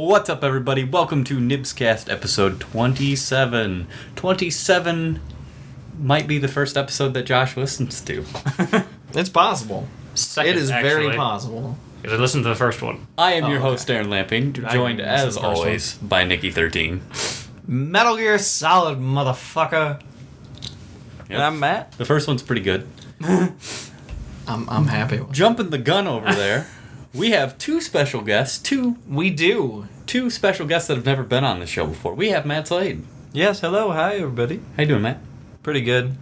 What's up, everybody? Welcome to NIBScast episode 27. 27 might be the first episode that Josh listens to. It's possible. Second, it is actually. very possible. Because I listened to the first one. I am your host, Aaron Lamping, joined as the first always by Nikki13. Metal Gear Solid, motherfucker. Yep. And I'm Matt. The first one's pretty good. I'm happy. Jumping the gun over there, we have two special guests, We do. two special guests that have never been on the show before. We have Matt Slade. Yes, hello, hi everybody. How you doing, Matt? Pretty good.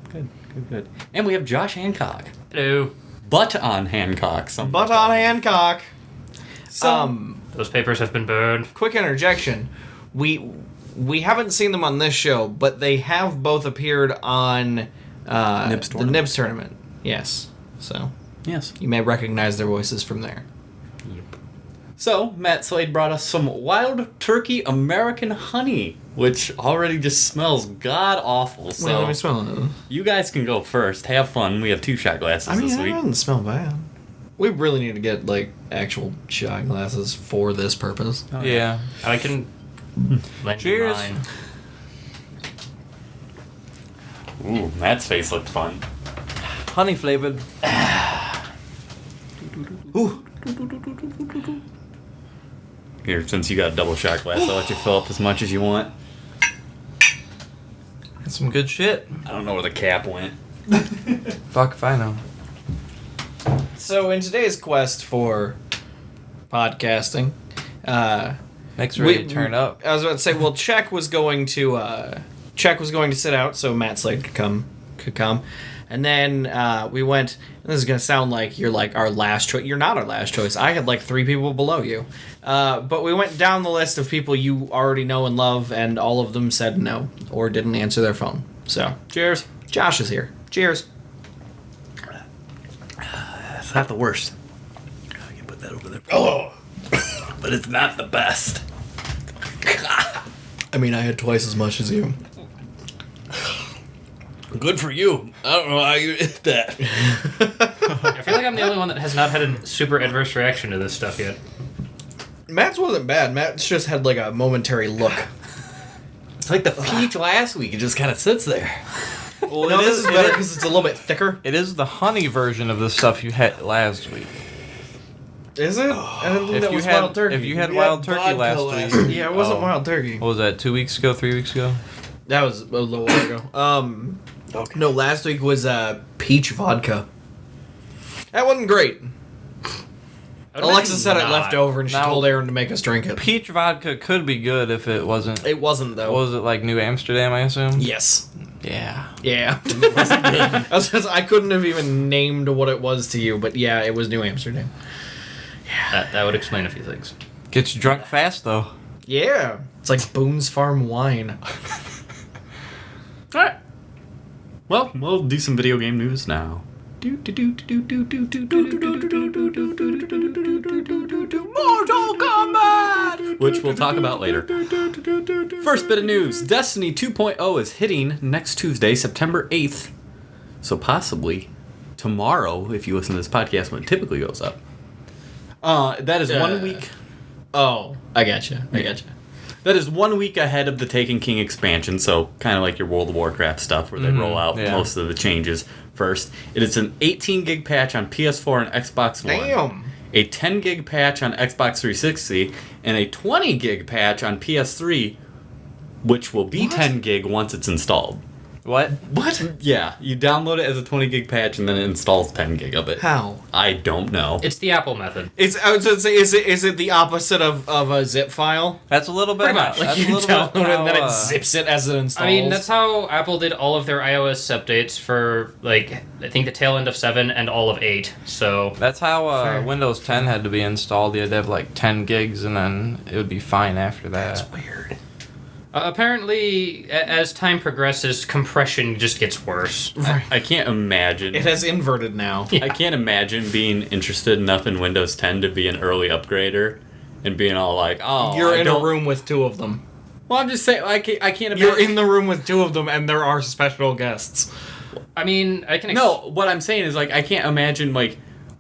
Good. And we have Josh Hancock. Hello. Butt on Hancock. Butt on Hancock. Those papers have been burned. Quick interjection. We haven't seen them on this show, but they have both appeared on the NIBS tournament. Yes. So Yes. you may recognize their voices from there. So, Matt Slade brought us some wild turkey American honey, which already just smells god-awful. So, Wait, let me smell it. you guys can go first. Have fun. We have 2 shot glasses this It week. doesn't smell bad. We really need to get, actual shot glasses for this purpose. Oh, Yeah. I can lend you Cheers. mine. Ooh, Matt's face looked fun. Honey flavored. Ooh. Here, since you got a double shot glass, I'll let you fill up as much as you want. That's some good shit. I don't know where the cap went. Fuck if I know. So in today's quest for podcasting, Next ready to turn up. I was about to say, well, Czech was going to sit out so Matt Slade could come. And then we went, and this is going to sound like you're our last choice. You're not our last choice. I had 3 people below you. But we went down the list of people you already know and love, and all of them said no or didn't answer their phone. So, Cheers. Josh is here. Cheers. That's not the worst. I can put that over there. Oh! But it's not the best. I mean, I had twice as much as you. Good for you. I don't know how you did that. I feel like I'm the only one that has not had a super adverse reaction to this stuff yet. Matt's wasn't bad. Matt's just had a momentary look. It's like the peach last week. It just kind of sits there. Well, No, this is better because it's a little bit thicker. It is the honey version of the stuff you had last week. Is it? I didn't think If that you was had, wild turkey. if you had wild turkey last week, Yeah, it wasn't Oh. wild turkey. What was that? 2 weeks ago? 3 weeks ago? That was a little while ago. Okay. No, last week was peach vodka. That wasn't great. Alexa said it left over, and she Now- told Aaron to make us drink it. Peach vodka could be good if it wasn't. It wasn't though. What was it, like New Amsterdam? I assume. Yes. Yeah. Yeah. I couldn't have even named what it was to you, but yeah, it was New Amsterdam. That would explain a few things. Gets you drunk fast though. Yeah. It's like Boone's Farm wine. Alright. Well, we'll do some video game news now. Mortal Kombat! Which we'll talk about later. First bit of news. Destiny 2.0 is hitting next Tuesday, September 8th. So possibly tomorrow, if you listen to this podcast when it typically goes up. That is 1 week. Oh, I gotcha. That is 1 week ahead of the Taken King expansion, so kind of like your World of Warcraft stuff where they roll out most of the changes first. It is an 18 gig patch on PS4 and Xbox One. Damn. A 10 gig patch on Xbox 360, and a 20 gig patch on PS3, which will be 10 gig once it's installed. What? What? Yeah, you download it as a 20 gig patch and then it installs 10 gig of it. How? I don't know. It's the Apple method. I was going to say, is it the opposite of a zip file? That's a little bit. Pretty much. That's You a little download bit it and then how, it zips it as it installs. I mean, that's how Apple did all of their iOS updates for, I think the tail end of 7 and all of 8, so... That's how Fair. Windows 10 had to be installed. You had to have 10 gigs, and then it would be fine after that. That's weird. Apparently, as time progresses, compression just gets worse. I can't imagine. It has inverted now. I can't imagine being interested enough in Windows 10 to be an early upgrader and being all like, oh, You're I in don't... a room with 2 of them. Well, I'm just saying, I can't imagine... You're in the room with 2 of them, and there are special guests. I mean, I can... No, what I'm saying is, I can't imagine,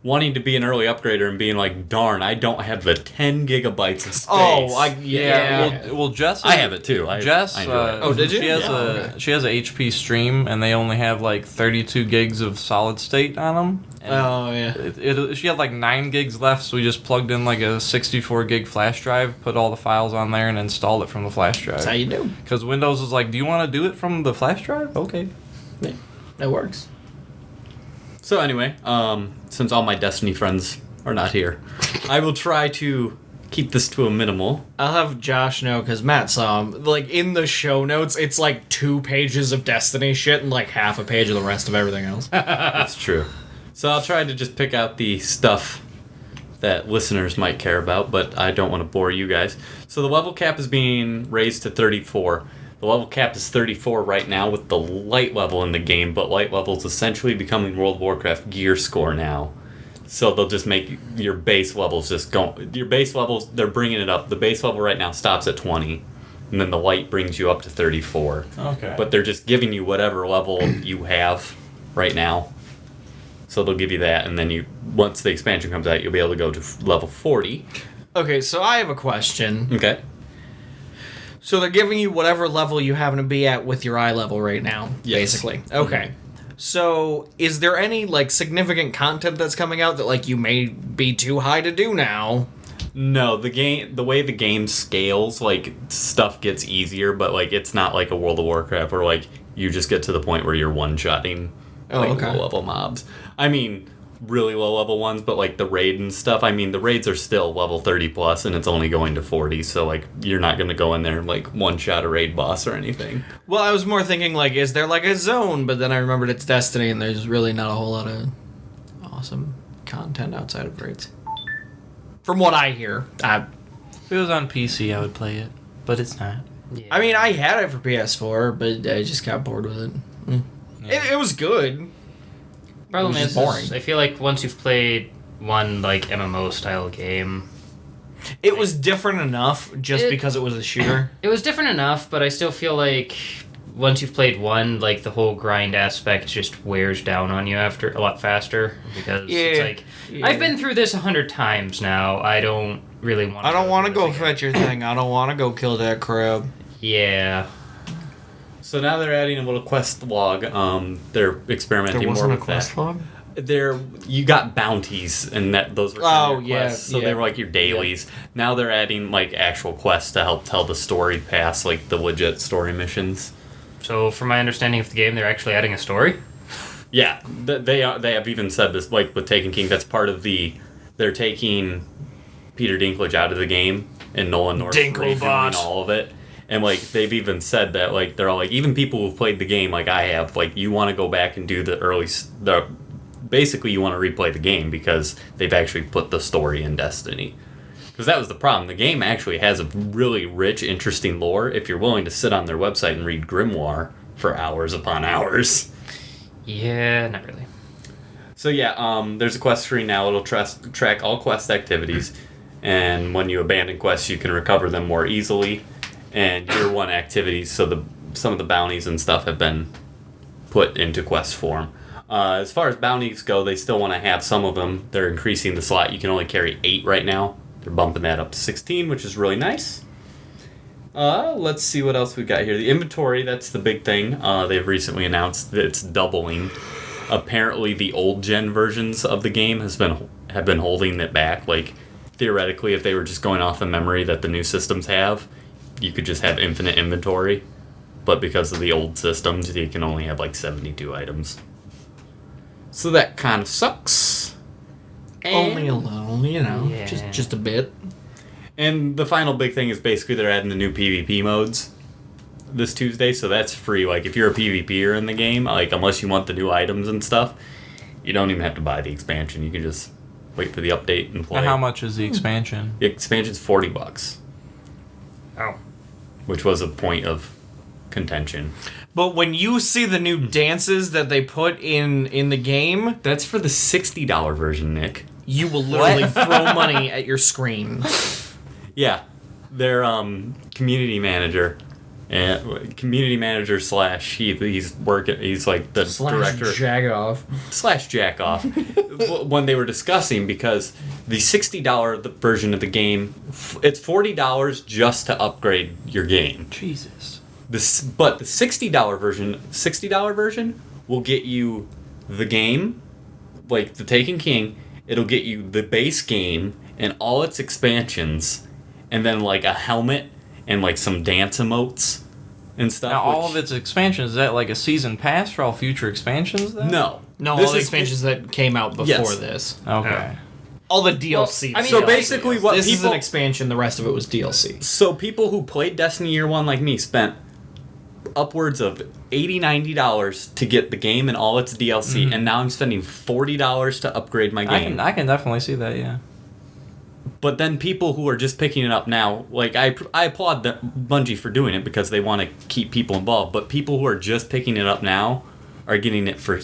wanting to be an early upgrader and being like, darn, I don't have the 10 gigabytes of space. Oh, Well, Jess. I have it too. Jess. I enjoy it. Oh, did you? She has a HP Stream, and they only have like 32 gigs of solid state on them. Oh, yeah. She had like 9 gigs left, so we just plugged in like a 64 gig flash drive, put all the files on there, and installed it from the flash drive. That's how you do. Because Windows was like, do you want to do it from the flash drive? Okay. Yeah, that works. So anyway, since all my Destiny friends are not here, I will try to keep this to a minimal. I'll have Josh know, because Matt saw him. Like, in the show notes, it's like 2 pages of Destiny shit and like half a page of the rest of everything else. That's true. So I'll try to just pick out the stuff that listeners might care about, but I don't want to bore you guys. So the level cap is being raised to 34. The level cap is 34 right now with the light level in the game, but light level is essentially becoming World of Warcraft gear score now. So they'll just make your base levels just go. Your base levels, they're bringing it up. The base level right now stops at 20, and then the light brings you up to 34. Okay. But they're just giving you whatever level you have right now. So they'll give you that, and then once the expansion comes out, you'll be able to go to level 40. Okay, so I have a question. Okay. So they're giving you whatever level you happen to be at with your eye level right now, Yes. basically. Okay. So is there any, like, significant content that's coming out that, like, you may be too high to do now? No, the way the game scales, like, stuff gets easier, but, like, it's not like a World of Warcraft where, like, you just get to the point where you're one-shotting, like, low-level mobs. I mean, really low-level ones, but, like, the raid and stuff, I mean, the raids are still level 30+, and it's only going to 40, so, like, you're not going to go in there and, like, one-shot a raid boss or anything. Well, I was more thinking, like, is there, like, a zone? But then I remembered it's Destiny, and there's really not a whole lot of awesome content outside of raids. From what I hear. If it was on PC, I would play it, but it's not. Yeah. I mean, I had it for PS4, but I just got bored with it. Yeah. It was good. Problem It was is, just boring. I feel like once you've played one like MMO style game, It was different enough just It- because it was a shooter. it was different enough, but I still feel like once you've played one, like the whole grind aspect just wears down on you after a lot faster because it's like I've been through this 100 times now. I don't really want. I don't want to go again. fetch your thing. I don't want to go kill that crab. Yeah. So now they're adding a little quest log. They're experimenting more with that. log? You got bounties, and those were Oh, your quests, so yeah. they were like your dailies. Now they're adding like actual quests to help tell the story past like the legit story missions. So, from my understanding of the game, they're actually adding a story. Yeah, they have even said this, like with Taken King. That's part of they're taking Peter Dinklage out of the game, and Nolan North doing all of it. And like they've even said that like they're all like, even people who've played the game like I have, like you want to go back and do basically you want to replay the game because they've actually put the story in Destiny. Because that was the problem. The game actually has a really rich, interesting lore if you're willing to sit on their website and read Grimoire for hours upon hours. Yeah, not really. So yeah, there's a quest screen now. It'll track all quest activities, and when you abandon quests, you can recover them more easily. And year 1 activities, so some of the bounties and stuff have been put into quest form. As far as bounties go, they still want to have some of them. They're increasing the slot. You can only carry 8 right now. They're bumping that up to 16, which is really nice. Let's see what else we've got here. The inventory, that's the big thing. They've recently announced that it's doubling. Apparently, the old gen versions of the game have been holding it back. Like, theoretically, if they were just going off the memory that the new systems have, you could just have infinite inventory. But because of the old systems, you can only have like 72 items. So that kind of sucks. Only a little, Yeah. just a bit. And the final big thing is basically they're adding the new PvP modes this Tuesday, so that's free. Like, if you're a PvPer in the game, like, unless you want the new items and stuff, you don't even have to buy the expansion. You can just wait for the update and play. And how much is the expansion? The expansion's $40, Oh. which was a point of contention. But when you see the new dances that they put in the game, That's for the $60 version, Nick. you will literally throw money at your screen. Yeah, their community manager and community manager slash he's like the director slash jack off when they were discussing, because the $60 version of the game, it's $40 just to upgrade your game. Jesus. But the $60 version will get you the game, like the Taken King. It'll get you the base game and all its expansions, and then like a helmet and like some dance emotes and stuff. Now, all of its expansions, is that like a season pass for all future expansions then? No, all the expansions that came out before this. Okay. Yeah. All the DLC. Well, I mean, so basically, what this people, is an expansion. The rest of it was DLC. So people who played Destiny Year One like me spent upwards of $80-$90 to get the game and all its DLC, and now I'm spending $40 to upgrade my game. I can definitely see that, yeah. But then people who are just picking it up now, like I applaud Bungie for doing it because they want to keep people involved. But people who are just picking it up now are getting it for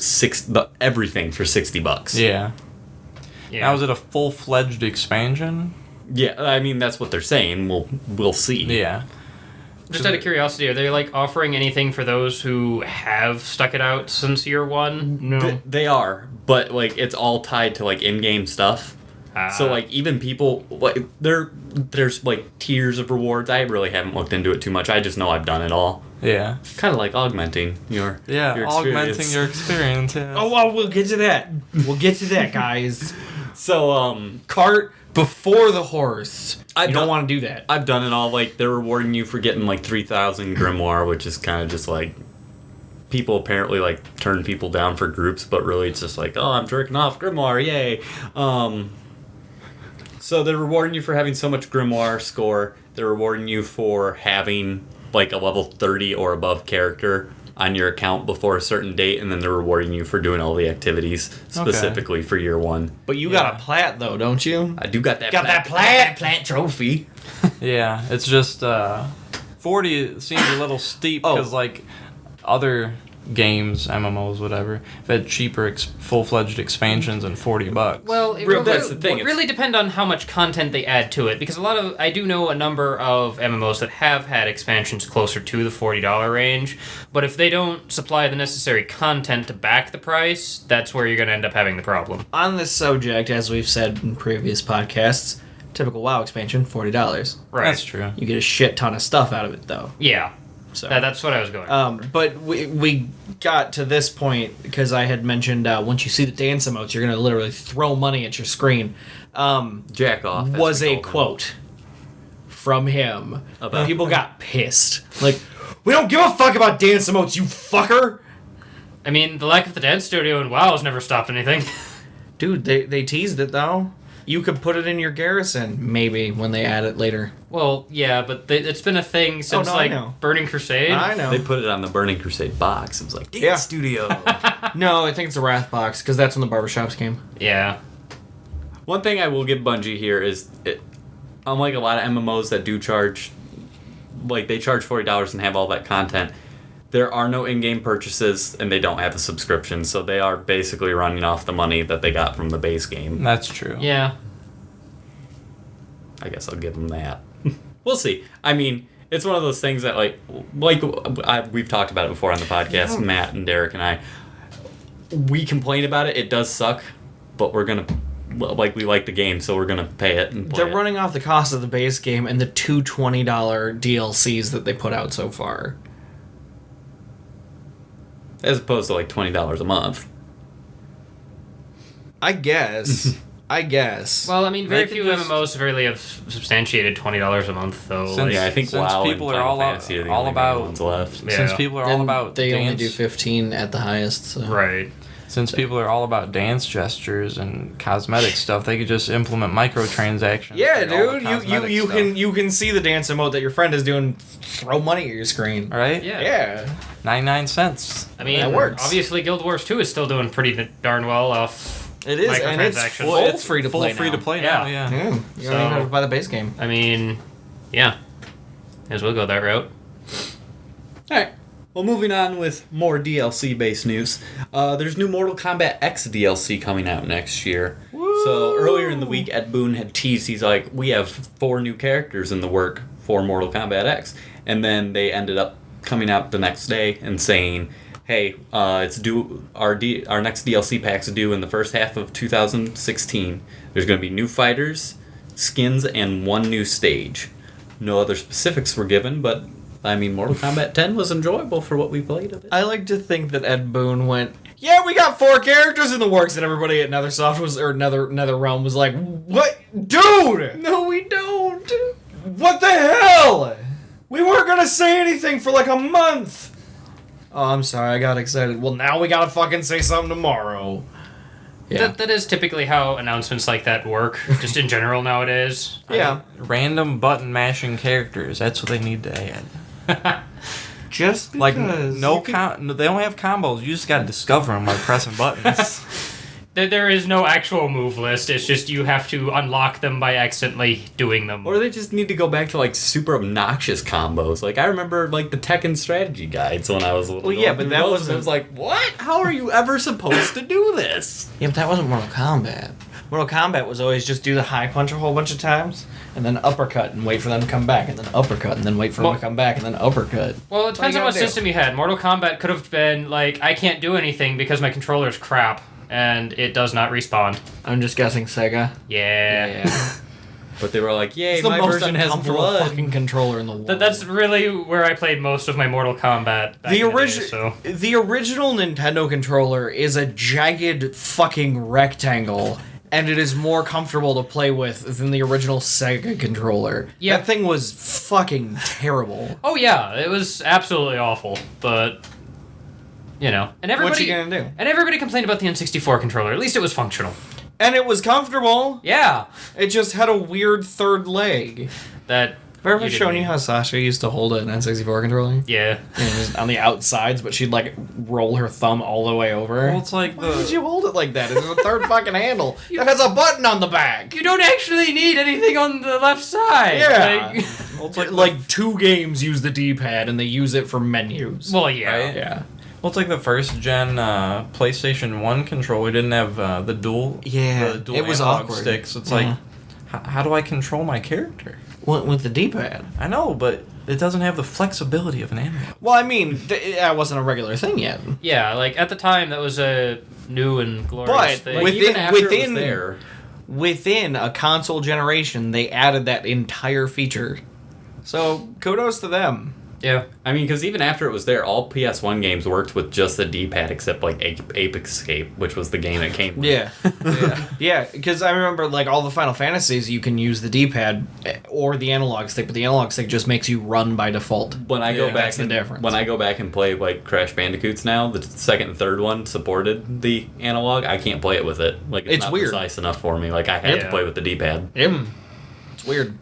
everything for $60. Yeah. Now, is it a full-fledged expansion? Yeah, I mean that's what they're saying. We'll see. Yeah. Just out of curiosity, are they like offering anything for those who have stuck it out since year one? No. They are, but like it's all tied to like in-game stuff. So like even people like there's like tiers of rewards. I really haven't looked into it too much. I just know I've done it all. Yeah. Kind of like augmenting your augmenting your experience. Yeah. Oh well, we'll get to that. We'll get to that, guys. So cart before the horse. You don't want to do that. I've done it all. Like they're rewarding you for getting like 3,000 grimoire, which is kind of just like people apparently like turn people down for groups, but really it's just like, oh, I'm jerking off grimoire, yay. So they're rewarding you for having so much grimoire score. They're rewarding you for having like a level 30 or above character on your account before a certain date, and then they're rewarding you for doing all the activities specifically for year one. But you got a plat though, don't you? I do got that. Plat trophy. Yeah, it's just 40 seems a little steep because like other games, MMOs, whatever, have had cheaper full-fledged expansions and $40. Well, it that's the thing. really depend on how much content they add to it, because I do know a number of MMOs that have had expansions closer to the $40 range, but if they don't supply the necessary content to back the price, that's where you're going to end up having the problem. On this subject, as we've said in previous podcasts, typical WoW expansion, $40. Right. That's true. You get a shit ton of stuff out of it, though. Yeah. So That's what I was going for. But we got to this point because I had mentioned once you see the dance emotes, you're going to literally throw money at your screen. Jack off. Was a quote from him. About people got pissed. Like, we don't give a fuck about dance emotes, you fucker! I mean, the lack of the dance studio in WoW has never stopped anything. Dude, they teased it, though. You could put it in your garrison, maybe, when they add it later. Well, yeah, but it's been a thing since, Burning Crusade. I know. They put it on the Burning Crusade box. It was like, Dance Studio. No, I think it's a Wrath box, because that's when the barbershops came. Yeah. One thing I will give Bungie here is, unlike a lot of MMOs that do charge, like they charge $40 and have all that content, there are no in-game purchases and they don't have a subscription, so they are basically running off the money that they got from the base game. That's true. Yeah. I guess I'll give them that. We'll see. I mean, it's one of those things that we've talked about it before on the podcast, Matt and Derek and I. We complain about it. It does suck, but we're gonna we like the game, so we're gonna pay it and play They're running off the cost of the base game and the two $20 DLCs that they put out so far. As opposed to like $20 a month. I guess. Well, I mean, very They few can just- MMOs really have substantiated $20 a month, though. Since- Yeah, I think Since WoW people and are Final all Fantasy are the all only about- ones left. Yeah. Since people are all Then about they dance, only do 15 at the highest. So. Right. since people are all about dance gestures and cosmetic stuff, they could just implement microtransactions. Yeah, for all the dude. cosmetic You stuff. you can see the dance emote that your friend is doing. Throw money at your screen. Right? Yeah. Yeah. 99 cents. I mean, That works. obviously Guild Wars 2 is still doing pretty darn well off It is, and it's microtransactions. full free to play Full free now. to play Yeah. now, yeah. Yeah. You So- don't even have to buy the base game. I mean, yeah. As we'll go that route. Alright. Well, moving on with more DLC-based news. There's new Mortal Kombat X DLC coming out next year. So earlier in the week, Ed Boon had teased, he's like, we have 4 new characters in the work for Mortal Kombat X. And then they ended up coming out the next day and saying, hey, it's due, our next DLC pack's due in the first half of 2016. There's going to be new fighters, skins, and 1 new stage. No other specifics were given, but I mean, Mortal Kombat 10 was enjoyable for what we played of it. I like to think that Ed Boon went, yeah, we got 4 characters in the works, and everybody at NetherSoft NetherRealm was like, what? Dude! No, we don't! What the hell? We weren't gonna say anything for like a month! Oh, I'm sorry, I got excited. Well, now we gotta fucking say something tomorrow. Yeah. That is typically how announcements like that work, just in general nowadays. Yeah. Random button mashing characters. That's what they need to add. Just because. Like, they don't have combos. You just gotta discover them by pressing buttons. There is no actual move list. It's just you have to unlock them by accidentally doing them. Or they just need to go back to, like, super obnoxious combos. Like, I remember, like, the Tekken strategy guides when I was little. Well, yeah, but that wasn't... I was like, what? How are you ever supposed to do this? Yeah, but that wasn't Mortal Kombat. Mortal Kombat was always just do the high punch a whole bunch of times, and then uppercut and wait for them to come back, and then uppercut, and then wait for them to come back, and then uppercut. Well, it depends on what system you had. Mortal Kombat could have been, like, I can't do anything because my controller's crap. And it does not respawn. I'm just guessing Sega. Yeah. But they were like, yay, It's the my most version has uncomfortable blood. fucking controller in the world. That's really where I played most of my Mortal Kombat. The original Nintendo controller is a jagged fucking rectangle, and it is more comfortable to play with than the original Sega controller. Yeah. That thing was fucking terrible. Oh yeah, it was absolutely awful, but... You know, and everybody. What you gonna do? And everybody complained about the N64 controller. At least it was functional. And it was comfortable. Yeah. It just had a weird third leg. That. Have I ever shown you how Sasha used to hold an N64 controller? Yeah. It was on the outsides, but she'd like roll her thumb all the way over. Well, it's like Why did you hold it like that? It's a third fucking handle that has a button on the back. You don't actually need anything on the left side. Yeah. Like, Well, it's like 2 games use the D-pad, and they use it for menus. well, yeah. Right? Yeah. Well, it's like the first gen PlayStation 1 controller didn't have the dual it was analog awkward. sticks. It's like, how do I control my character? With the D-pad. I know, but it doesn't have the flexibility of an analog. Well, I mean, that wasn't a regular thing yet. Yeah, like at the time that was a new and glorious But thing. Like, even after it was there, within a console generation, they added that entire feature. So, kudos to them. Yeah. I mean, because even after it was there, all PS1 games worked with just the D-pad, except like Ape Escape, which was the game that came with. Yeah, because I remember like all the Final Fantasies, you can use the D-pad or the analog stick, but the analog stick just makes you run by default. When I go back, that's the difference. When I go back and play like Crash Bandicoots now, the second and third one supported the analog. I can't play it with it. Like it's not weird. precise enough for me. Like I had to play with the D-pad. It's weird.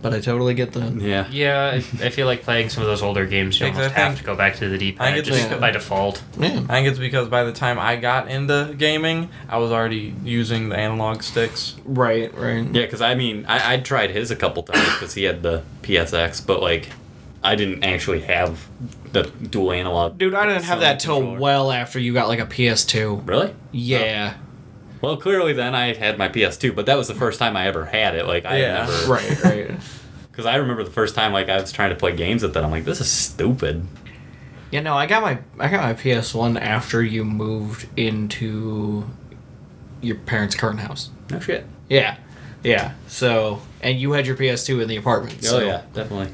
But I totally get the... Yeah. Yeah, I feel like playing some of those older games, you almost have to go back to the D-pad just by default. Yeah. I think it's because by the time I got into gaming, I was already using the analog sticks. Right. Yeah, because I mean, I tried his a couple times because he had the PSX, but like, I didn't actually have the dual analog. Dude, I didn't have that till controller. well after you got like a PS2. Really? Yeah. Well, clearly then I had my PS2, but that was the first time I ever had it. Like, I Yeah. never... Right. Because I remember the first time, like, I was trying to play games with that. I'm like, this is stupid. Yeah, no, I got my PS1 after you moved into your parents' current house. No shit. Yeah. So, and you had your PS2 in the apartment. So. Oh, yeah, definitely.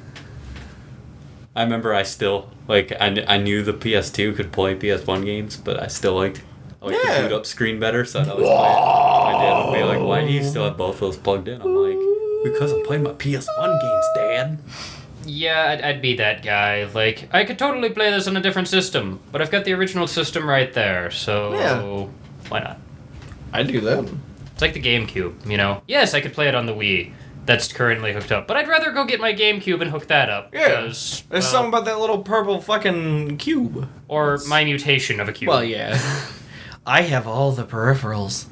I remember I still, like, I knew the PS2 could play PS1 games, but I still liked the boot up screen better, so I'd always play it. My dad would be like, why do you still have both those plugged in? I'm like, because I'm playing my PS1 games, Dad. Yeah, I'd be that guy. Like, I could totally play this on a different system, but I've got the original system right there, so why not? I'd do that. It's like the GameCube, you know? Yes, I could play it on the Wii. That's currently hooked up. But I'd rather go get my GameCube and hook that up. Yeah. Because, There's something about that little purple fucking cube. Or my mutation of a cube. Well, yeah. I have all the peripherals.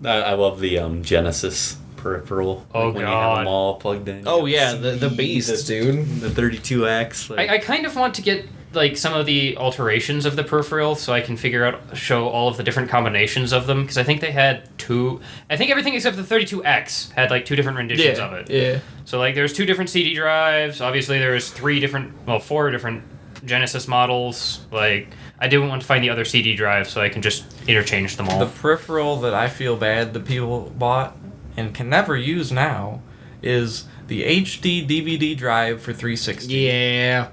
I love the Genesis peripheral. Oh, like when you have God. them all plugged in. Oh, yeah, the beast, dude. The 32X. Like, I kind of want to get like some of the alterations of the peripheral so I can show all of the different combinations of them, because I think they had I think everything except the 32X had like 2 different renditions of it. Yeah. So like there's 2 different CD drives. Obviously there's 4 different Genesis models. Like I didn't want to find the other CD drive, so I can just interchange them all. The peripheral that I feel bad that people bought and can never use now is the HD DVD drive for 360. Yeah.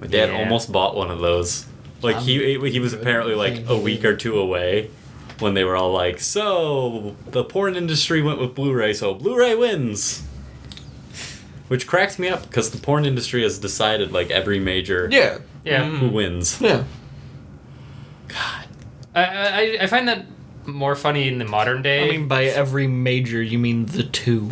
My dad almost bought one of those. Like he was apparently like a week or 2 away when they were all like, so the porn industry went with Blu-ray, so Blu-ray wins. Which cracks me up because the porn industry has decided like every major who wins. Yeah. God. I find that more funny in the modern day. I mean, by every major, you mean the 2.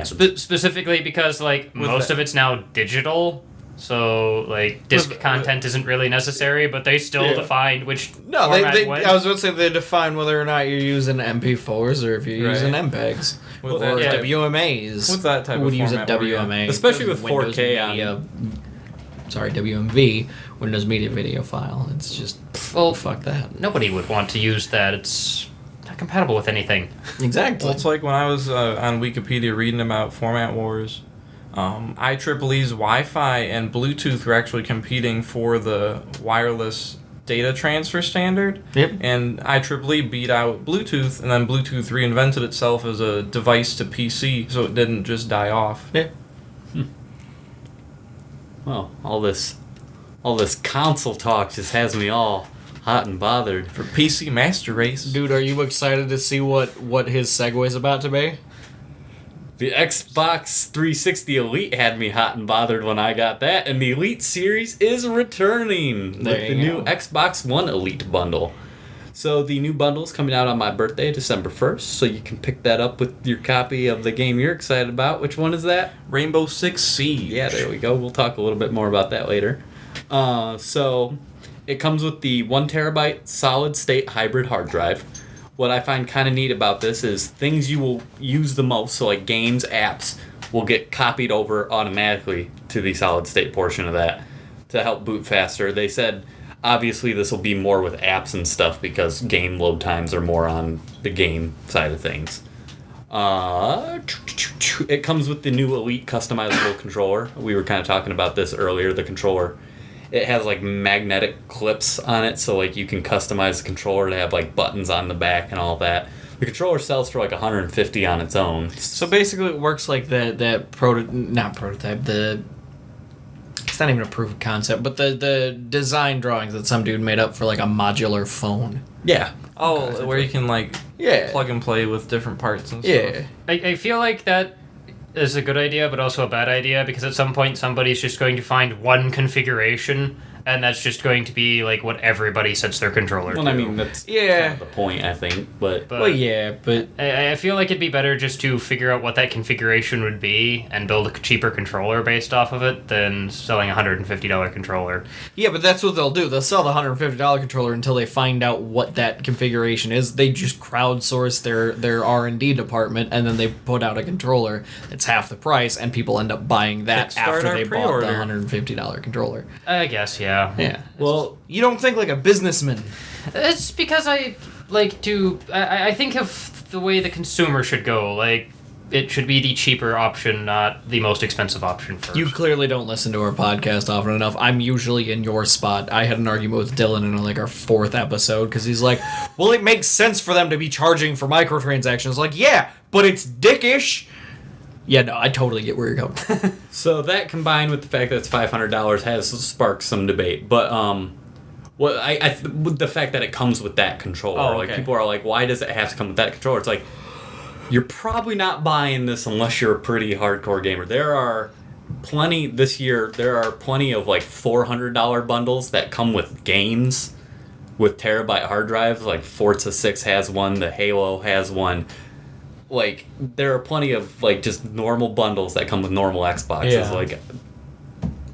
Specifically because like most of it's now digital, so like disc content isn't really necessary, but they still define which format they wins. I was about to say they define whether or not you're using MP4s or if you're using MPEGs or WMAs. With that type Who would of use a format, WMA, especially with Windows 4K Media, WMV, Windows Media Video File. It's just fuck that. Nobody would want to use that. It's not compatible with anything. Exactly. Well, it's like when I was on Wikipedia reading about format wars, IEEE's Wi-Fi and Bluetooth were actually competing for the wireless data transfer standard. Yep. And IEEE beat out Bluetooth, and then Bluetooth reinvented itself as a device to PC, so it didn't just die off. Yeah. Well, all this console talk just has me all hot and bothered. For PC Master Race. Dude, are you excited to see what his segue is about to be? The Xbox 360 Elite had me hot and bothered when I got that, and the Elite series is returning with the new Xbox One Elite bundle. So the new bundle is coming out on my birthday, December 1st, so you can pick that up with your copy of the game you're excited about. Which one is that? Rainbow Six Siege. Yeah, there we go. We'll talk a little bit more about that later. So it comes with the 1 terabyte solid state hybrid hard drive. What I find kind of neat about this is things you will use the most, so like games, apps, will get copied over automatically to the solid state portion of that to help boot faster. They said obviously this will be more with apps and stuff because game load times are more on the game side of things. It comes with the new Elite customizable controller. We were kind of talking about this earlier. The controller, it has like magnetic clips on it, so like you can customize the controller to have like buttons on the back and all that. The controller sells for like $150 on its own. So basically, it works like not prototype. It's not even a proof of concept, but the design drawings that some dude made up for like a modular phone. Yeah. Oh, where you can like plug and play with different parts and stuff. Yeah. I feel like that is a good idea, but also a bad idea, because at some point somebody's just going to find one configuration, and that's just going to be like what everybody sets their controller to. Well, I mean, that's kind of the point, I think. But I feel like it'd be better just to figure out what that configuration would be and build a cheaper controller based off of it than selling a $150 controller. Yeah, but that's what they'll do. They'll sell the $150 controller until they find out what that configuration is. They just crowdsource their R&D department, and then they put out a controller that's half the price, and people end up buying that after they bought the $150 controller. I guess, yeah. Yeah. Well, you don't think like a businessman. It's because I like to... I think of the way the consumer should go. Like, it should be the cheaper option, not the most expensive option first. You clearly don't listen to our podcast often enough. I'm usually in your spot. I had an argument with Dylan in like our 4th episode because he's like, well, it makes sense for them to be charging for microtransactions. Like, yeah, but it's dickish. Yeah, no, I totally get where you're going. So that combined with the fact that it's $500 has sparked some debate. But with the fact that it comes with that controller, like people are like, why does it have to come with that controller? It's like, you're probably not buying this unless you're a pretty hardcore gamer. There are plenty of like $400 bundles that come with games with terabyte hard drives. Like Forza 6 has one, the Halo has one. Like, there are plenty of, like, just normal bundles that come with normal Xboxes. Yeah. Like,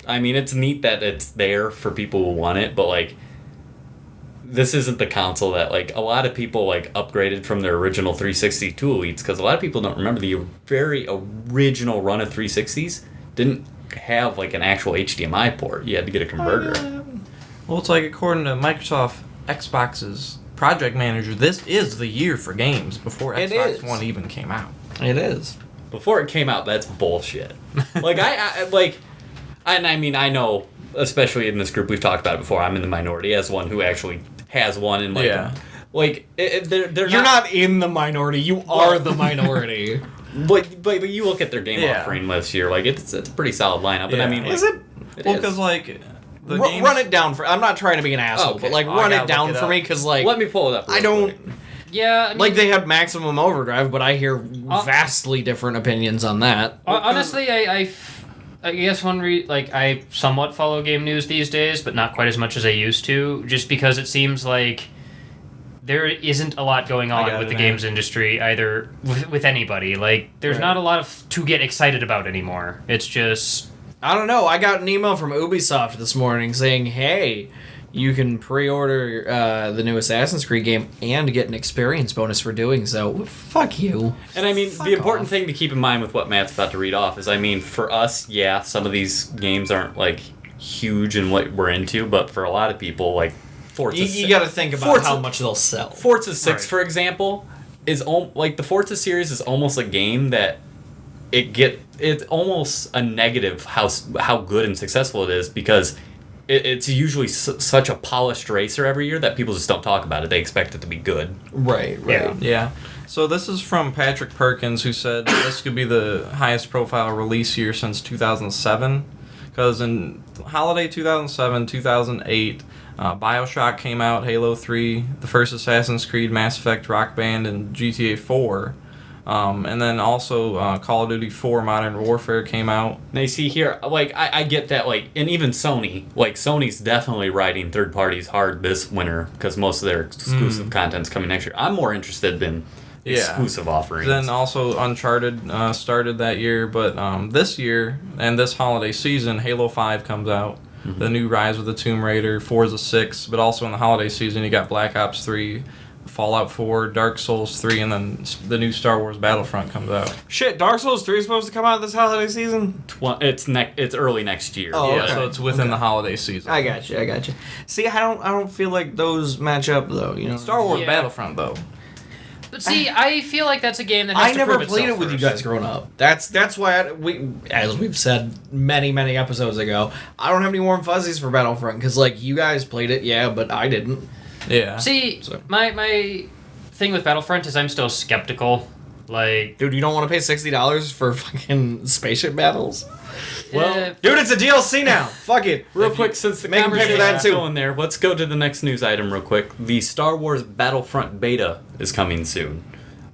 I mean, it's neat that it's there for people who want it, but, like, this isn't the console that, like, a lot of people, like, upgraded from their original 360 to Elites, because a lot of people don't remember the very original run of 360s didn't have like an actual HDMI port. You had to get a converter. Well, it's like according to Microsoft Xbox's project manager, this is the year for games before Xbox One even came out. It is. Before it came out, that's bullshit. Like I mean, I know, especially in this group, we've talked about it before. I'm in the minority as one who actually has one, and You're not in the minority. You are the minority. But you look at their game offering list here, like it's a pretty solid lineup. But I mean, is it? Well, because like the games... run it down for. I'm not trying to be an asshole, but like run it down for me because like let me pull it up. I don't. Yeah, I mean, like they had Maximum Overdrive, but I hear vastly different opinions on that. Honestly, I guess I somewhat follow game news these days, but not quite as much as I used to, just because it seems like there isn't a lot going on with the games industry, either with anybody. Like, there's not a lot to get excited about anymore. It's just... I don't know. I got an email from Ubisoft this morning saying, hey, you can pre-order the new Assassin's Creed game and get an experience bonus for doing so. Fuck you. And I mean, the important thing to keep in mind with what Matt's about to read off is, I mean, for us, yeah, some of these games aren't, like, huge in what we're into, but for a lot of people, like, Forza... You gotta think about how much they'll sell. Forza 6, for example, is... like, the Forza series is almost a game that it's almost a negative how good and successful it is, because... It's usually such a polished racer every year that people just don't talk about it. They expect it to be good. Right. Yeah. So this is from Patrick Perkins, who said this could be the highest profile release year since 2007. Because in holiday 2007, 2008, Bioshock came out, Halo 3, the first Assassin's Creed, Mass Effect, Rock Band, and GTA 4. And then also Call of Duty 4 Modern Warfare came out. Now you see here, like, I get that, like, and even Sony, like, Sony's definitely riding third parties hard this winter because most of their exclusive content's coming next year. I'm more interested than exclusive offerings. Then also Uncharted started that year, but this year and this holiday season, Halo 5 comes out. Mm-hmm. The new Rise of the Tomb Raider, Forza 6, but also in the holiday season you got Black Ops 3, Fallout 4, Dark Souls 3, and then the new Star Wars Battlefront comes out. Shit, Dark Souls 3 is supposed to come out this holiday season? It's early next year. Oh, yeah, so it's within the holiday season. I got you. See, I don't feel like those match up though. You know, Star Wars Battlefront though. But see, I feel like that's a game that has I to never prove played it itself with you first. guys growing up. That's why as we've said many episodes ago, I don't have any warm fuzzies for Battlefront because like you guys played it, but I didn't. Yeah. See, my thing with Battlefront is I'm still skeptical. Like, dude, you don't want to pay $60 for fucking spaceship battles? Well, dude, it's a DLC now. Fuck it. Real quick, since the conversation is going there, let's go to the next news item real quick. The Star Wars Battlefront beta is coming soon.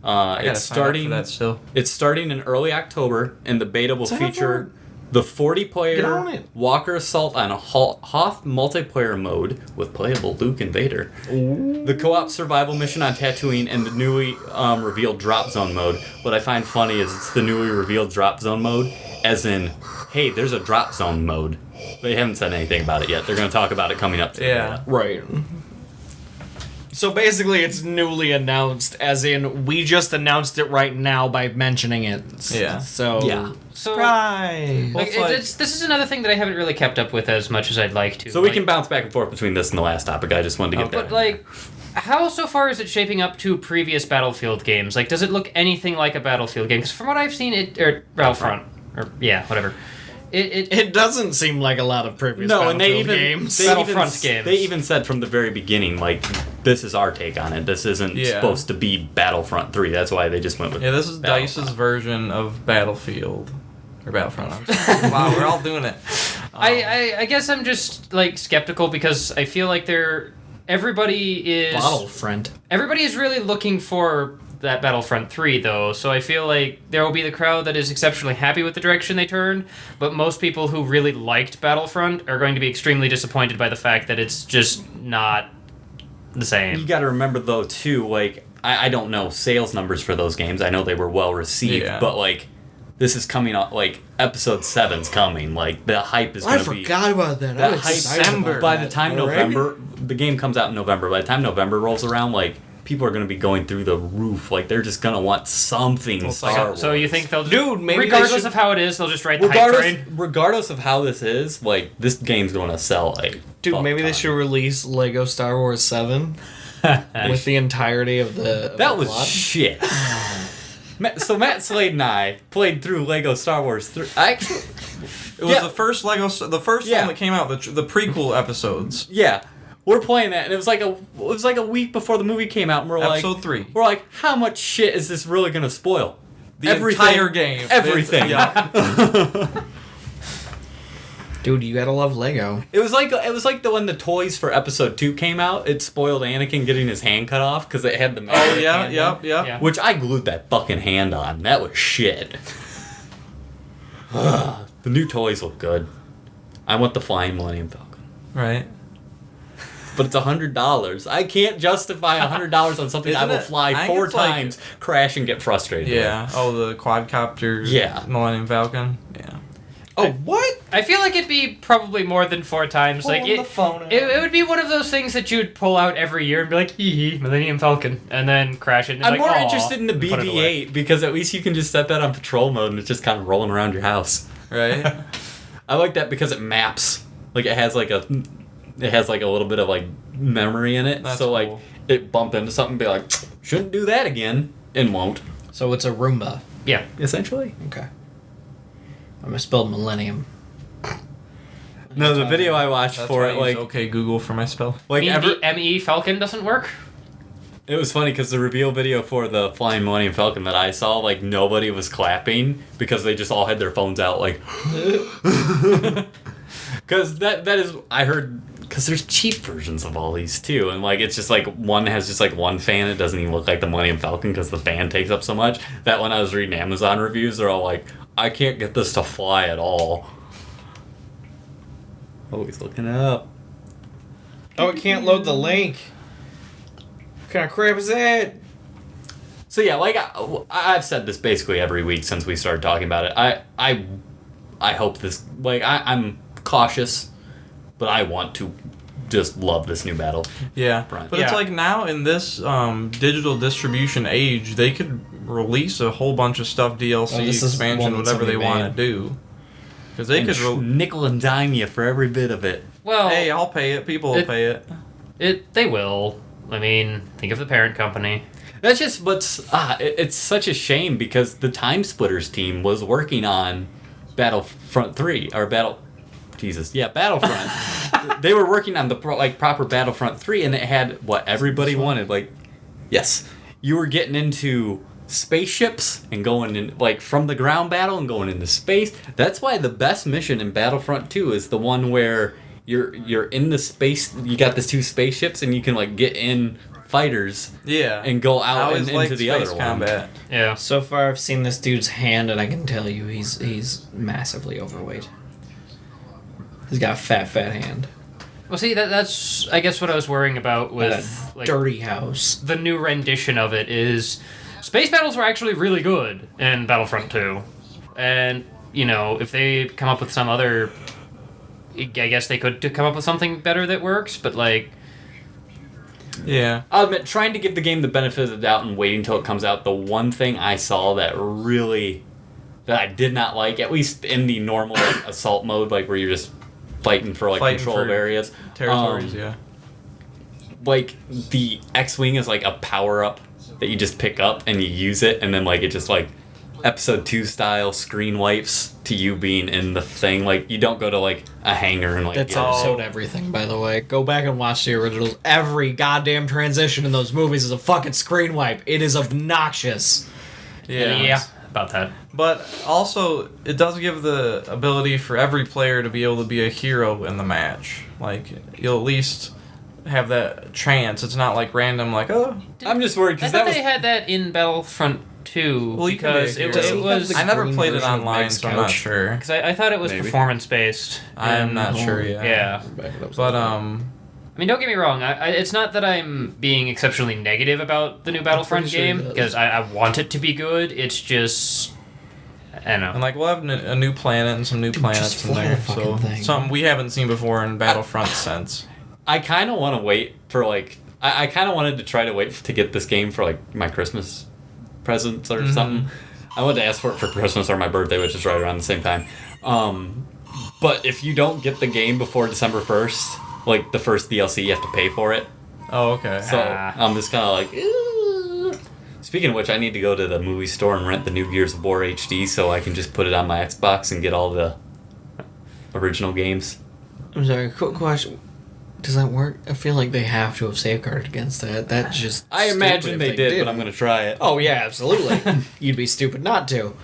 It's starting. That still. It's starting in early October, and the beta will feature the 40-player Walker Assault on a Hoth multiplayer mode with playable Luke and Vader. Ooh. The co-op survival mission on Tatooine, and the newly revealed drop zone mode. What I find funny is it's the newly revealed drop zone mode, as in, hey, there's a drop zone mode. They haven't said anything about it yet. They're going to talk about it coming up. Yeah. Right. So basically it's newly announced, as in we just announced it right now by mentioning it. Yeah. So surprise. This is another thing that I haven't really kept up with as much as I'd like to. So we can bounce back and forth between this and the last topic. I just wanted to get that. But like, how so far is it shaping up to previous Battlefield games? Like, does it look anything like a Battlefield game? Because from what I've seen, Battlefront, whatever. It doesn't seem like a lot of previous Battlefield games. Battlefront games. They even said from the very beginning, like, this is our take on it. This isn't supposed to be Battlefront 3. That's why they just went with this is DICE's version of Battlefield. Or Battlefront, I'm sorry. Wow, we're all doing it. I guess I'm just, like, skeptical because I feel like everybody is really looking for that Battlefront 3, though, so I feel like there will be the crowd that is exceptionally happy with the direction they turned, but most people who really liked Battlefront are going to be extremely disappointed by the fact that it's just not the same. You gotta remember, though, too, like, I don't know sales numbers for those games. I know they were well received, but, like, this is coming out, like, episode 7's coming. Like, the hype is going to be... I forgot about that. That hype, by the time November... The game comes out in November. By the time November rolls around, like, people are going to be going through the roof. Like, they're just going to want something Star Wars. So you think they'll just... Dude, maybe regardless of how it is, they'll just ride the hype train? Regardless of how this is, like, this game's going to sell, like... Dude, maybe they should release Lego Star Wars 7 with the entirety of the... That was shit. So Matt Slade and I played through Lego Star Wars 3. Actually... It was the first one that came out, the prequel episodes. Yeah. We're playing that, and it was like a week before the movie came out, and we're Episode 3. We're like, how much shit is this really gonna spoil? The entire game. Everything. Yeah. Dude, you gotta love Lego. It was like when the toys for Episode 2 came out. It spoiled Anakin getting his hand cut off because it had the magnetic hand. Yeah. Which I glued that fucking hand on. That was shit. The new toys look good. I want the Flying Millennium Falcon. Right. But it's $100. I can't justify $100 on something I will fly 4 times, crash, and get frustrated with. Oh, the quadcopter Millennium Falcon? Yeah. Oh, what? I feel like it'd be probably more than 4 times. Pull the phone out. It would be one of those things that you'd pull out every year and be like, hee Millennium Falcon, and then crash it. And I'm more interested in the BB-8 because at least you can just set that on patrol mode and it's just kind of rolling around your house. Right? I like that because it maps. Like, it has like a little bit of like memory in it. That's so like cool. it bump into something and be like, shouldn't do that again, and won't. So it's a Roomba. Yeah. Essentially. Okay. I misspelled Millennium. No, the video I watched That's for why it, I like... use OK Google for my spell. Like the ME Falcon doesn't work? It was funny because the reveal video for the Flying Millennium Falcon that I saw, like, nobody was clapping because they just all had their phones out, like... Because that is... I heard... Because there's cheap versions of all these, too. And, like, it's just, like, one has just, like, one fan. It doesn't even look like the Millennium Falcon because the fan takes up so much. That when I was reading Amazon reviews, they're all like, I can't get this to fly at all. Oh, he's looking up. Oh, it can't load the link. What kind of crap is that? So yeah, like I've said this basically every week since we started talking about it. I hope this, like, I'm cautious, but I want to just love this new battle. Yeah, front. But it's like now in this digital distribution age, they could release a whole bunch of stuff, DLC, expansion, whatever they want to do. Because they could nickel and dime you for every bit of it. Well, hey, I'll pay it. People will pay it. They will. I mean, think of the parent company. That's just it's such a shame because the Time Splitters team was working on Battlefront 3 or Battlefront. They were working on the proper Battlefront 3, and it had what everybody wanted. Like, yes, you were getting into spaceships and going in, like, from the ground battle and going into space. That's why the best mission in Battlefront 2 is the one where you're in the space. You got the 2 spaceships, and you can, like, get in fighters. Yeah. And go out and into the other combat. one. Yeah. So far, I've seen this dude's hand, and I can tell you he's massively overweight. He's got a fat hand. Well, see, that's I guess what I was worrying about with like, dirty house. The new rendition of it is space battles were actually really good in Battlefront 2, and you know if they come up with some other, I guess they could come up with something better that works. But like, yeah, I'll admit, trying to give the game the benefit of the doubt and waiting until it comes out. The one thing I saw that I did not like, at least in the normal like, assault mode, like where you're just fighting for control of areas, territories, yeah. Like the X-wing is like a power up that you just pick up and you use it, and then like it just like Episode 2 style screen wipes to you being in the thing. Like you don't go to like a hangar and like. That's episode everything, by the way. Go back and watch the originals. Every goddamn transition in those movies is a fucking screen wipe. It is obnoxious. Yeah. About that. But also, it does give the ability for every player to be able to be a hero in the match. Like, you'll at least have that chance. It's not like random, like, oh. I'm just worried because they had that in Battlefront 2. Well, because it was. I never played it online, so I'm not sure. Because I thought it was performance based. I'm not sure yet. Yeah. But, I mean, don't get me wrong. It's not that I'm being exceptionally negative about the new Battlefront game, because I want it to be good. It's just, I don't know. And like we'll have a new planet and some new planets in there, so something we haven't seen before in Battlefront since. I kind of want to wait for like I kind of wanted to try to wait to get this game for like my Christmas presents or something. I wanted to ask for it for Christmas or my birthday, which is right around the same time. But if you don't get the game before December 1st, like the first DLC, you have to pay for it. Oh, okay. So I'm just kind of like, ew. Speaking of which, I need to go to the movie store and rent the new Gears of War HD so I can just put it on my Xbox and get all the original games. I'm sorry, quick question. Does that work? I feel like they have to have safeguarded against that. That's just I imagine they did, but I'm going to try it. Oh, yeah, absolutely. You'd be stupid not to.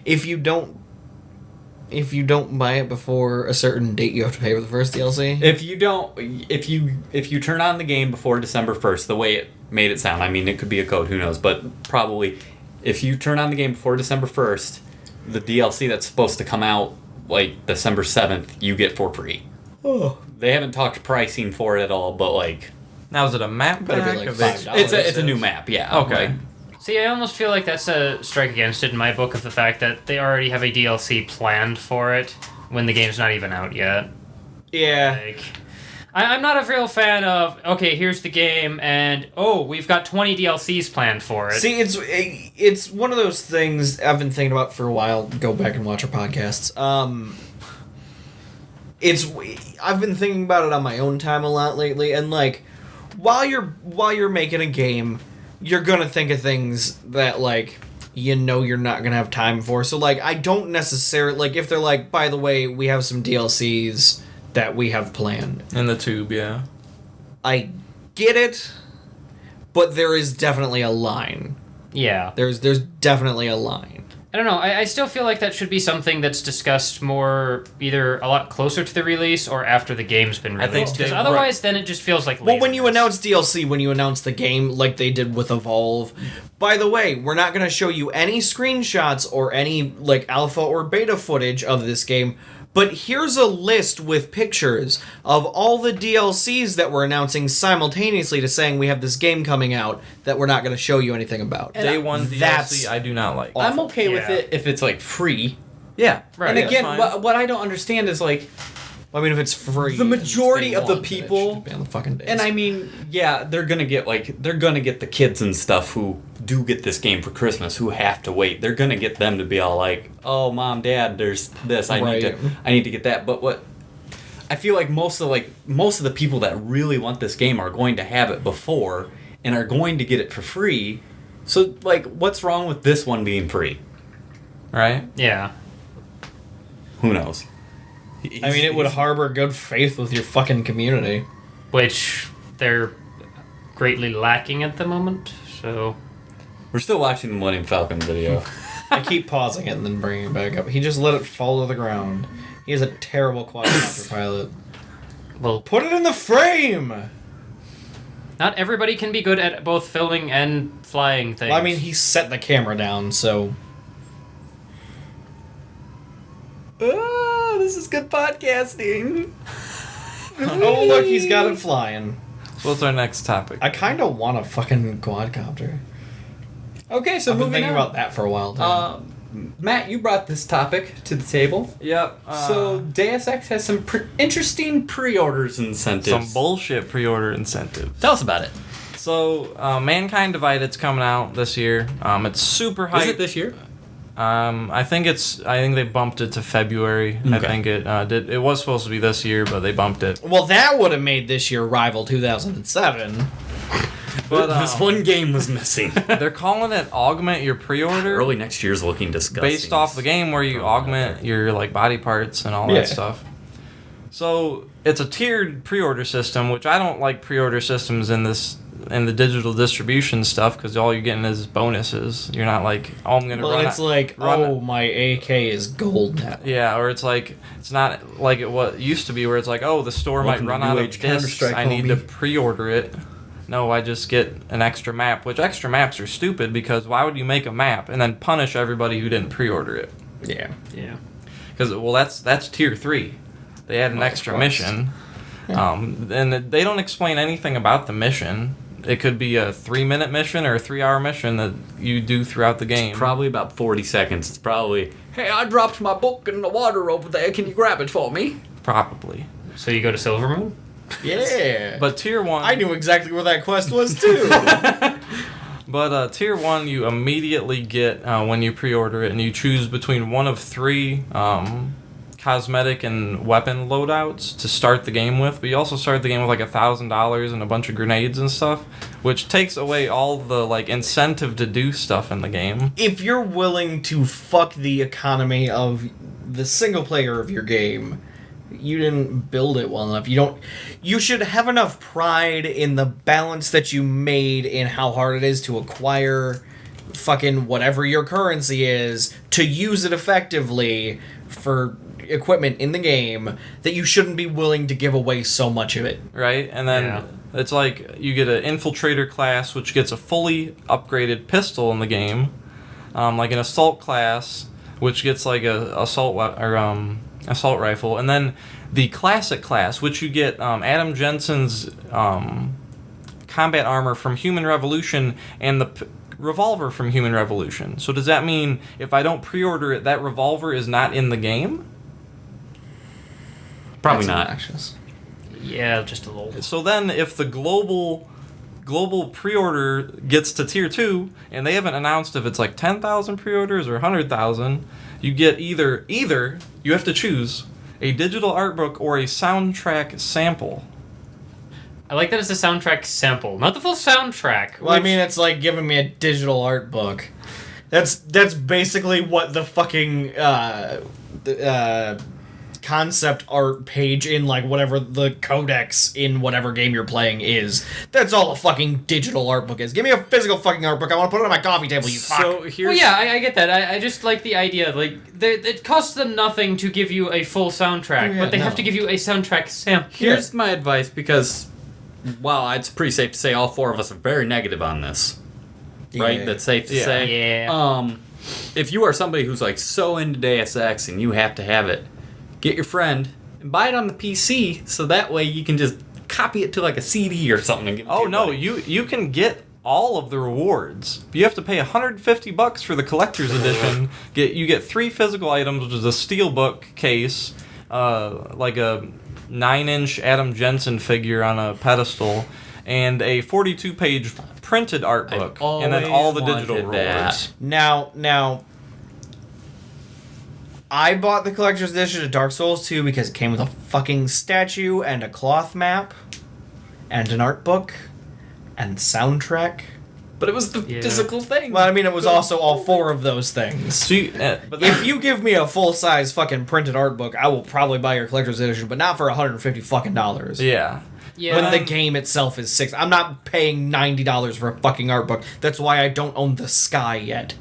If you don't buy it before a certain date, you have to pay for the first DLC? If you turn on the game before December 1st, the way it made it sound, I mean, it could be a code, who knows, but probably if you turn on the game before December 1st, the DLC that's supposed to come out like December 7th, you get for free. Oh. They haven't talked pricing for it at all, but like... Now, is it a map Better pack? be like $5. It's a new map, yeah. Okay. Like, See, I almost feel like that's a strike against it in my book of the fact that they already have a DLC planned for it when the game's not even out yet. Yeah. Like, I'm not a real fan of, okay, here's the game, and, oh, we've got 20 DLCs planned for it. See, it's one of those things I've been thinking about for a while. Go back and watch our podcasts. I've been thinking about it on my own time a lot lately, and like, while you're making a game, you're gonna think of things that like you're not gonna have time for. So like, I don't necessarily like if they're like, by the way, we have some DLCs that we have planned In the tube, yeah. I get it, but there is definitely a line. Yeah. There's definitely a line. I don't know. I still feel like that should be something that's discussed more either a lot closer to the release or after the game's been I think released. Because they- otherwise, then it just feels like Well, when you laziness. announce DLC, when you announce the game, like they did with Evolve, by the way, we're not going to show you any screenshots or any like alpha or beta footage of this game, but here's a list with pictures of all the DLCs that we're announcing simultaneously to saying we have this game coming out that we're not going to show you anything about. Day one DLC, I do not like. I'm okay with Yeah. it if it's like free. Yeah. Right. And Yeah, again, that's fine. what I don't understand is like, I mean, if it's free, The majority day of the one, then it people- should be on the fucking days. and I mean, yeah, they're gonna get the kids and stuff who do get this game for Christmas who have to wait. They're gonna get them to be all like, "Oh, mom, dad, there's this. I need to get that." But what I feel like most of the people that really want this game are going to have it before and are going to get it for free. So like, what's wrong with this one being free? Right? Yeah. Who knows? I mean, it would harbor good faith with your fucking community. Which they're greatly lacking at the moment, so... We're still watching the Millennium Falcon video. I keep pausing it and then bringing it back up. He just let it fall to the ground. He is a terrible quadcopter pilot. Well, Put it in the frame! not everybody can be good at both filming and flying things. Well, I mean, he set the camera down, so... Oh, this is good podcasting. Oh, look, he's got it flying. So what's our next topic? I kind of want a fucking quadcopter. Okay, so I've been moving thinking on. about that for a while, too. Matt, you brought this topic to the table. Yep. So Deus Ex has some interesting pre-orders incentives. some bullshit pre-order incentive. Tell us about it. So, Mankind Divided's coming out this year. It's super hype. Is it this year? I think they bumped it to February. I Okay. think it did. It was supposed to be this year, but they bumped it. Well, that would have made this year rival 2007. But This one game was missing. they're calling it augment your pre-order. Early next year's looking disgusting. Based off the game where you augment your like body parts and all Yeah. that stuff. So it's a tiered pre-order system, which I don't like pre-order systems in the digital distribution stuff because all you're getting is bonuses. You're not like, oh, I'm gonna Well, run. it's like, oh, my AK is gold now. Yeah, or it's like it's not like what used to be where it's like, oh, the store Welcome might run to out New of Age discs. Counter-Strike, I need to homie. pre-order it. No, I just get an extra map, which extra maps are stupid because why would you make a map and then punish everybody who didn't pre-order it? Yeah. Yeah. Because well, that's tier 3. They add an extra Christ. mission, and they don't explain anything about the mission. It could be a 3-minute mission or a 3-hour mission that you do throughout the game. Probably about 40 seconds. It's probably, hey, I dropped my book in the water over there. Can you grab it for me? Probably. So you go to Silvermoon? Yeah. But tier 1... I knew exactly where that quest was, too. But tier 1 you immediately get when you pre-order it, and you choose between one of 3 cosmetic and weapon loadouts to start the game with. But you also start the game with like $1,000 and a bunch of grenades and stuff, which takes away all the like incentive to do stuff in the game. If you're willing to fuck the economy of the single player of your game, you didn't build it well enough. You should have enough pride in the balance that you made in how hard it is to acquire fucking whatever your currency is to use it effectively for equipment in the game that you shouldn't be willing to give away so much of it. Right? And then it's like you get an infiltrator class, which gets a fully upgraded pistol in the game, like an assault class, which gets like a assault rifle, and then the classic class, which you get Adam Jensen's combat armor from Human Revolution and the revolver from Human Revolution. So does that mean if I don't pre-order it, that revolver is not in the game? Probably not. Obnoxious. Yeah, just a little. So then if the global pre-order gets to tier 2, and they haven't announced if it's like 10,000 pre-orders or 100,000, you get either you have to choose a digital art book or a soundtrack sample. I like that it's a soundtrack sample, not the full soundtrack. Well, I mean, it's like giving me a digital art book. That's basically what the fucking concept art page in like whatever the codex in whatever game you're playing is. That's all a fucking digital art book is. Give me a physical fucking art book. I want to put it on my coffee table, you fuck. So here's... Well, yeah, I get that. I just like the idea. Like, it costs them nothing to give you a full soundtrack, but they have to give you a soundtrack sample. Here's my advice, because while it's pretty safe to say all 4 of us are very negative on this, right? Yeah. That's safe to say. Yeah. If you are somebody who's like so into Deus Ex and you have to have it, get your friend and buy it on the PC, so that way you can just copy it to like a CD or something. And give it to Oh your no, buddy. you can get all of the rewards. You have to pay $150 for the collector's edition. You get 3 physical items, which is a steelbook case, like a 9-inch Adam Jensen figure on a pedestal, and a 42-page printed art book, and then all the digital rewards. Now, I bought the collector's edition of Dark Souls 2 because it came with a fucking statue and a cloth map and an art book and soundtrack. But it was the physical thing. Well, I mean, it was also all 4 of those things. So If you give me a full-size fucking printed art book, I will probably buy your collector's edition, but not for $150 fucking dollars. yeah. Yeah. When the game itself is $6. I'm not paying $90 for a fucking art book. That's why I don't own The Sky yet.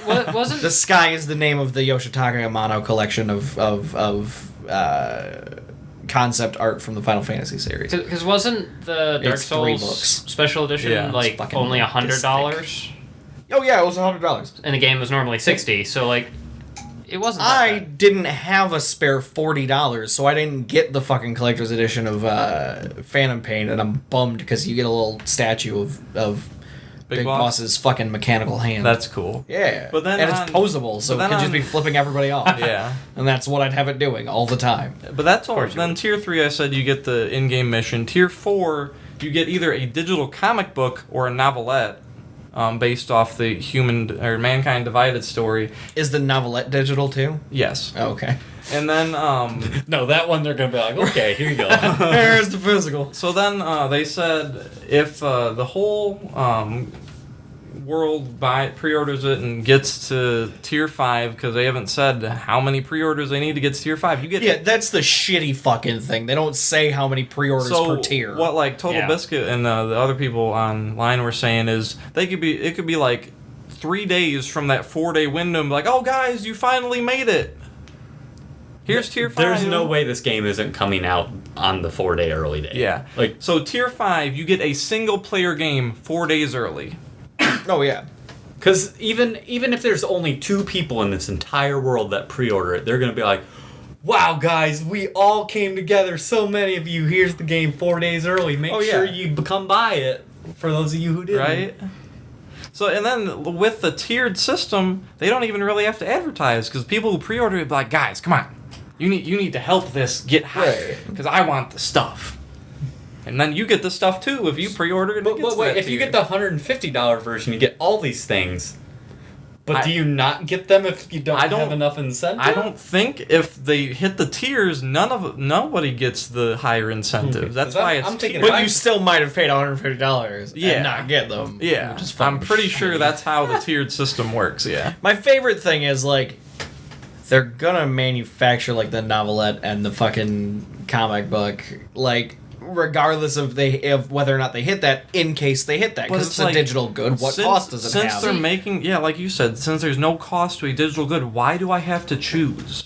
Wasn't The Sky is the name of the Yoshitaka Amano collection of concept art from the Final Fantasy series. Because wasn't the Dark It's 3 Souls books. special edition Yeah. like fucking only this $100? Oh yeah, it was $100. And the game was normally $60, so like it wasn't that I bad. didn't have a spare $40, so I didn't get the fucking collector's edition of Phantom Pain, and I'm bummed because you get a little statue of Big Boss's fucking mechanical hand. That's cool. Yeah. But then and on- it's posable, so but it then can just on- be flipping everybody off. Yeah. And that's what I'd have it doing all the time. But that's all. Then tier 3, I said you get the in-game mission. Tier 4, you get either a digital comic book or a novelette, based off the Mankind Divided story. Is the novelette digital too? Yes. Oh, okay. And then No, that one they're going to be like, okay, here you go. There's the physical. so then they said if the whole world pre-orders it and gets to tier 5, because they haven't said how many pre-orders they need to get to tier 5. You get Yeah, that's the shitty fucking thing. They don't say how many pre-orders per tier. What like Total Biscuit and the other people online were saying is it could be like 3 days from that 4-day window and be like, oh guys, you finally made it. Here's tier 5. There's no way this game isn't coming out on the 4-day early day. Yeah. Like, So tier 5, you get a single player game 4 days early. Oh yeah. because even if there's only 2 people in this entire world that pre-order it, they're going to be like, wow, guys, we all came together. So many of you. Here's the game 4 days early. Make sure you come buy it for those of you who didn't. Right? So, and then with the tiered system, they don't even really have to advertise, because people who pre-order it be like, guys, come on. You need to help this get higher, because I want the stuff. And then you get the stuff too if you pre-order it. But wait, if you get the $150 version, you get all these things. But do you not get them if you don't have enough incentive? I don't think if they hit the tiers, nobody gets the higher incentives. That's why it's tiered. But you still might have paid $150 Yeah. and not get them. Yeah, I'm pretty sure that's how the tiered system works, yeah. My favorite thing is, like, they're gonna manufacture, like, the novelette and the fucking comic book, like, regardless of whether or not they hit that, in case they hit that, because it's a digital good. What cost does it have? Since they're making, like you said, since there's no cost to a digital good, why do I have to choose?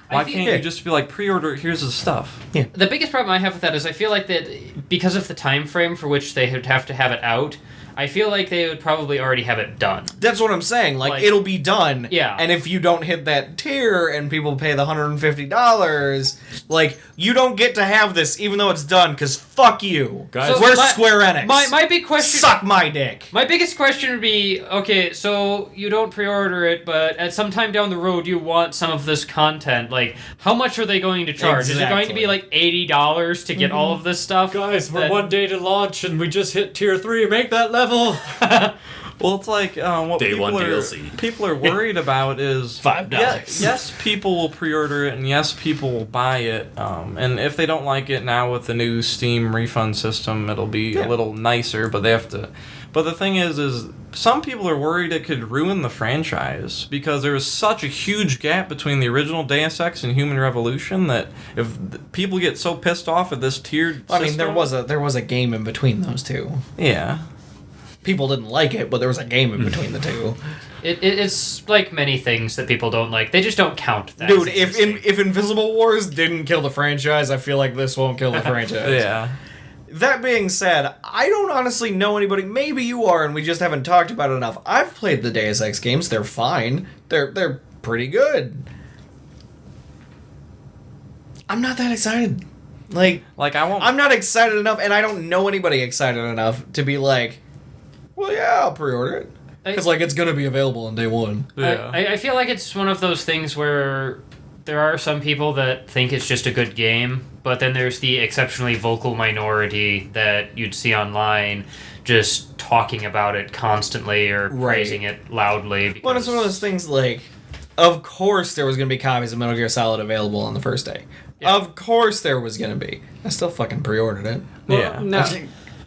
Why can't you just be like, pre-order, here's the stuff? Yeah. The biggest problem I have with that is I feel like that because of the time frame for which they would have to have it out, I feel like they would probably already have it done. That's what I'm saying. Like it'll be done. Yeah. And if you don't hit that tier and people pay the $150, like, you don't get to have this even though it's done, because fuck you. Guys, So where's Square Enix? My big question... Suck my dick. My biggest question would be, okay, so you don't pre-order it, but at some time down the road you want some of this content. Like, how much are they going to charge? Is it going to be like $80 to get all of this stuff? Guys, we're one day to launch and we just hit tier 3. Make that level. Well, it's like what Day one people are worried about is $5. Yes, people will pre-order it, and yes, people will buy it. And if they don't like it now with the new Steam refund system, it'll be a little nicer. But they have to. But the thing is some people are worried it could ruin the franchise because there is such a huge gap between the original Deus Ex and Human Revolution that if people get so pissed off at this tiered system, I mean, there was a game in between those two. Yeah. People didn't like it, but there was a game in between the two. It's like many things that people don't like. They just don't count that. Dude, if Invisible Wars didn't kill the franchise, I feel like this won't kill the franchise. Yeah. That being said, I don't honestly know anybody. Maybe you are, and we just haven't talked about it enough. I've played the Deus Ex games. They're fine. They're pretty good. I'm not that excited. Like I won't. I'm not excited enough, and I don't know anybody excited enough to be like, well, yeah, I'll pre-order it. Because, like, it's going to be available on day one. Yeah. I feel like it's one of those things where there are some people that think it's just a good game, but then there's the exceptionally vocal minority that you'd see online just talking about it constantly or praising it loudly. Well, it's one of those things, like, of course there was going to be copies of Metal Gear Solid available on the first day. Yeah. Of course there was going to be. I still fucking pre-ordered it. Yeah. No.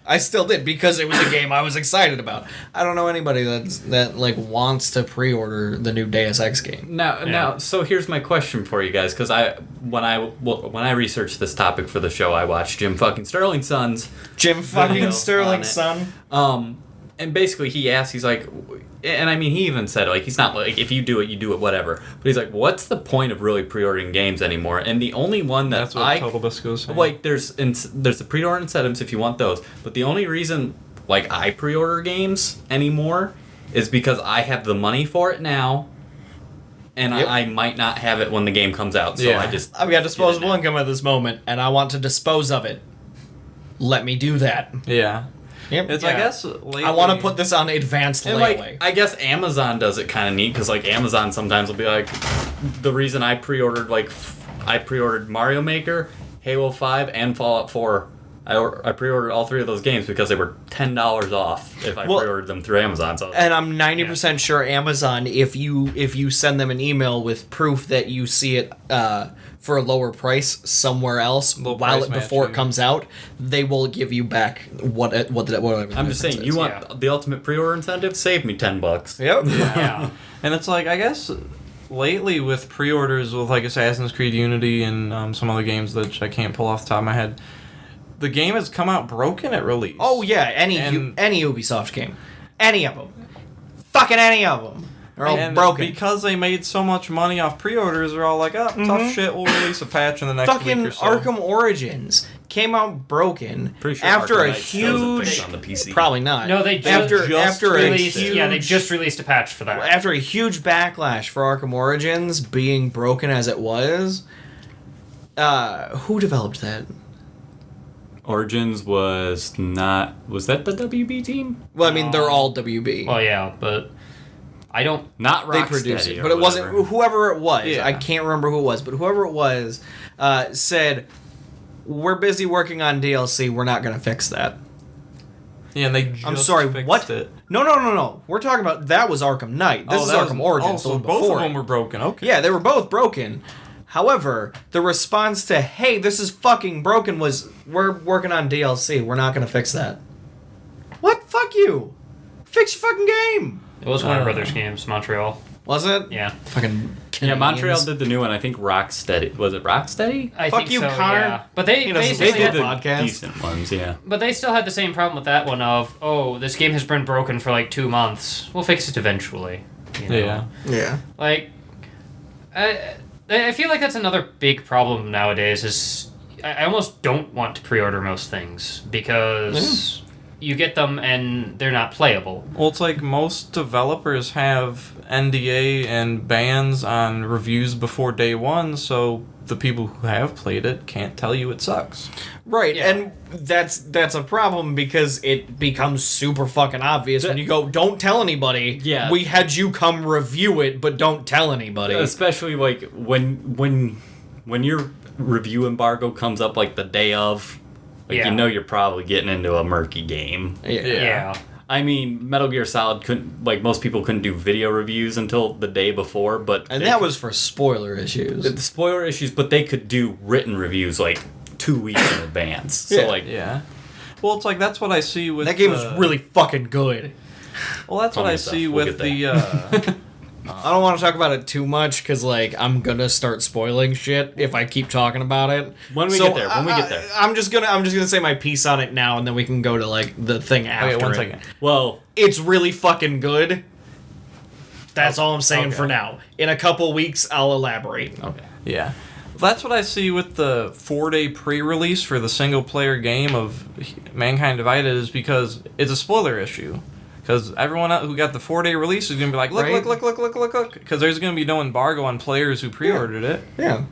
I still did, because it was a game I was excited about. I don't know anybody that wants to pre-order the new Deus Ex game. Now, so here's my question for you guys, because when I researched this topic for the show, I watched Jim fucking Sterling's son's son. And basically he asked, he's like, and I mean, he even said, like, he's not like, if you do it, whatever. But he's like, what's the point of really pre-ordering games anymore? And the only one that's what Total Biscuit was saying. Like, there's the pre-order incentives if you want those. But the only reason, like, I pre-order games anymore is because I have the money for it now, and I might not have it when the game comes out. So I've got disposable income at this moment, and I want to dispose of it. Let me do that. Yeah. Yep. I guess lately, I want to put this on advanced layaway. Like, I guess Amazon does it kind of neat, because like Amazon sometimes will be like, the reason I pre-ordered Mario Maker, Halo 5, and Fallout 4. I pre-ordered all 3 of those games because they were $10 off if I pre-ordered them through Amazon. So and I'm 90% sure Amazon, if you send them an email with proof that you see it for a lower price somewhere else before it comes out, they will give you back whatever. I'm just saying, you want the ultimate pre-order incentive? Save me $10. Yep. Yeah. And it's like, I guess lately with pre-orders with like Assassin's Creed Unity and some other games that I can't pull off the top of my head, the game has come out broken at release. Oh yeah, any Ubisoft game, any of them, fucking any of them. They're all broken. Because they made so much money off pre-orders, they're all like, tough shit, we'll release a patch in the next fucking week or so. Arkham Origins came out broken Pretty sure after Arkham a Knight still huge... isn't on the PC. Probably not. No, they after released, a huge, they just released a patch for that. After a huge backlash for Arkham Origins being broken as it was, who developed that? Origins was that the WB team? Well, I mean, they're all WB. Well, yeah, but I don't... Not Rocksteady. They produced it, but it wasn't... Whoever it was, Yeah. I can't remember who it was, but whoever it was said, we're busy working on DLC. We're not going to fix that. Yeah, and they just I'm sorry, fixed what? it. No. We're talking about, that was Arkham Knight. This is Arkham Origins. So both of them were broken. Okay. Yeah, they were both broken. However, the response to, hey, this is fucking broken was, we're working on DLC. We're not going to fix that. What? Fuck you. Fix your fucking game. It was Warner Brothers games, Montreal. Was it? Yeah. Fucking Yeah, Montreal Canadians. did the new one. I think Rocksteady. Was it Rocksteady? I Fuck think you, so, Connor. yeah. But they He doesn't basically listen They to did the podcast. decent ones, yeah. But they still had the same problem with that one of, oh, this game has been broken for like 2 months. We'll fix it eventually. You know? Yeah. Yeah. Like, I feel like that's another big problem nowadays is I almost don't want to pre-order most things because you get them and they're not playable. Well, it's like most developers have NDA and bans on reviews before day one, so the people who have played it can't tell you it sucks. Right, Yeah. and that's a problem because it becomes super fucking obvious when you go, don't tell anybody. Yeah. We had you come review it, but don't tell anybody. Especially like when your review embargo comes up like the day of, like Yeah. you know you're probably getting into a murky game. Yeah. I mean, Metal Gear Solid couldn't, like most people couldn't do video reviews until the day before, but And they that could- was for spoiler issues. the spoiler issues, but they could do written reviews like 2 weeks in advance. So Yeah. like, Yeah. Well, it's like that's what I see with That game was really fucking good. Well, that's what Funny I stuff. see We'll with get the I don't want to talk about it too much because, like, I'm gonna start spoiling shit if I keep talking about it. When we get there, when we get there. I'm just gonna say my piece on it now, and then we can go to like the thing after. Okay, one it. second. well, It's really fucking good. That's all I'm saying Okay. for now. In a couple weeks, I'll elaborate. okay. Yeah. That's what I see with the 4-day pre-release for the single-player game of Mankind Divided is because it's a spoiler issue. Because everyone who got the 4-day release is going to be like, look, Right. look. Because there's going to be no embargo on players who pre-ordered it. Yeah.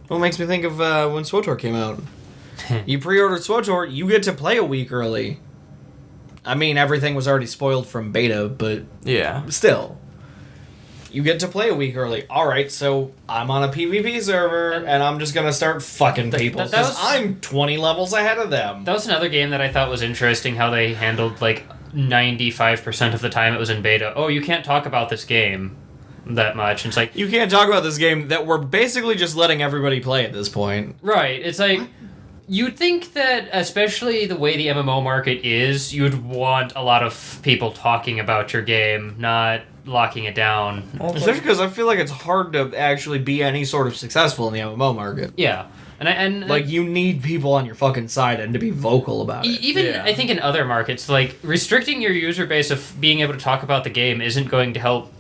Well, it makes me think of when SWTOR came out. You pre-ordered SWTOR, you get to play a week early. I mean, everything was already spoiled from beta, but Yeah. still. You get to play a week early. Alright, so I'm on a PvP server, and I'm just gonna start fucking people. that Because was- I'm 20 levels ahead of them. That was another game that I thought was interesting how they handled like 95% of the time it was in beta. Oh, you can't talk about this game that much. And it's like, You can't talk about this game that we're basically just letting everybody play at this point. right, it's like you'd think that especially the way the MMO market is, you'd want a lot of people talking about your game, not locking it down. Especially because I feel like it's hard to actually be any sort of successful in the MMO market. Yeah. And Like, you need people on your fucking side and to be vocal about it. even Yeah. I think in other markets, like restricting your user base of being able to talk about the game isn't going to help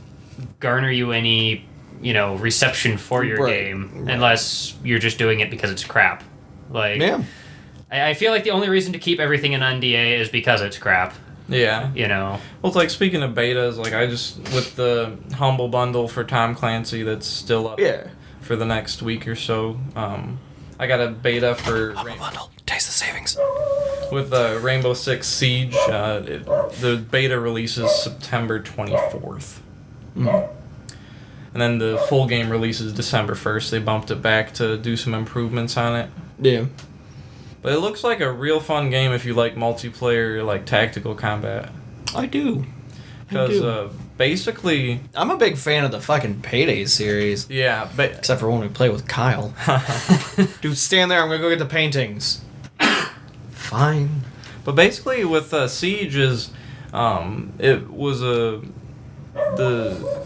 garner you any, reception for your Right, game right. unless you're just doing it because it's crap. Like, Yeah. I feel like the only reason to keep everything in NDA is because it's crap. Yeah. Well, Well, it's like, speaking of betas, like, I just, with the Humble Bundle for Tom Clancy that's still up Yeah. for the next week or so, I got a beta for... Bundle. Taste the savings. With Rainbow Six Siege, the beta releases September 24th. And then the full game releases December 1st. They bumped it back to do some improvements on it. Yeah. But it looks like a real fun game if you like multiplayer, like tactical combat. I do. Because basically, I'm a big fan of the fucking Payday series. yeah, Except for when we play with Kyle. Dude, stand there. I'm gonna go get the paintings. Fine. but basically with Siege is, it was the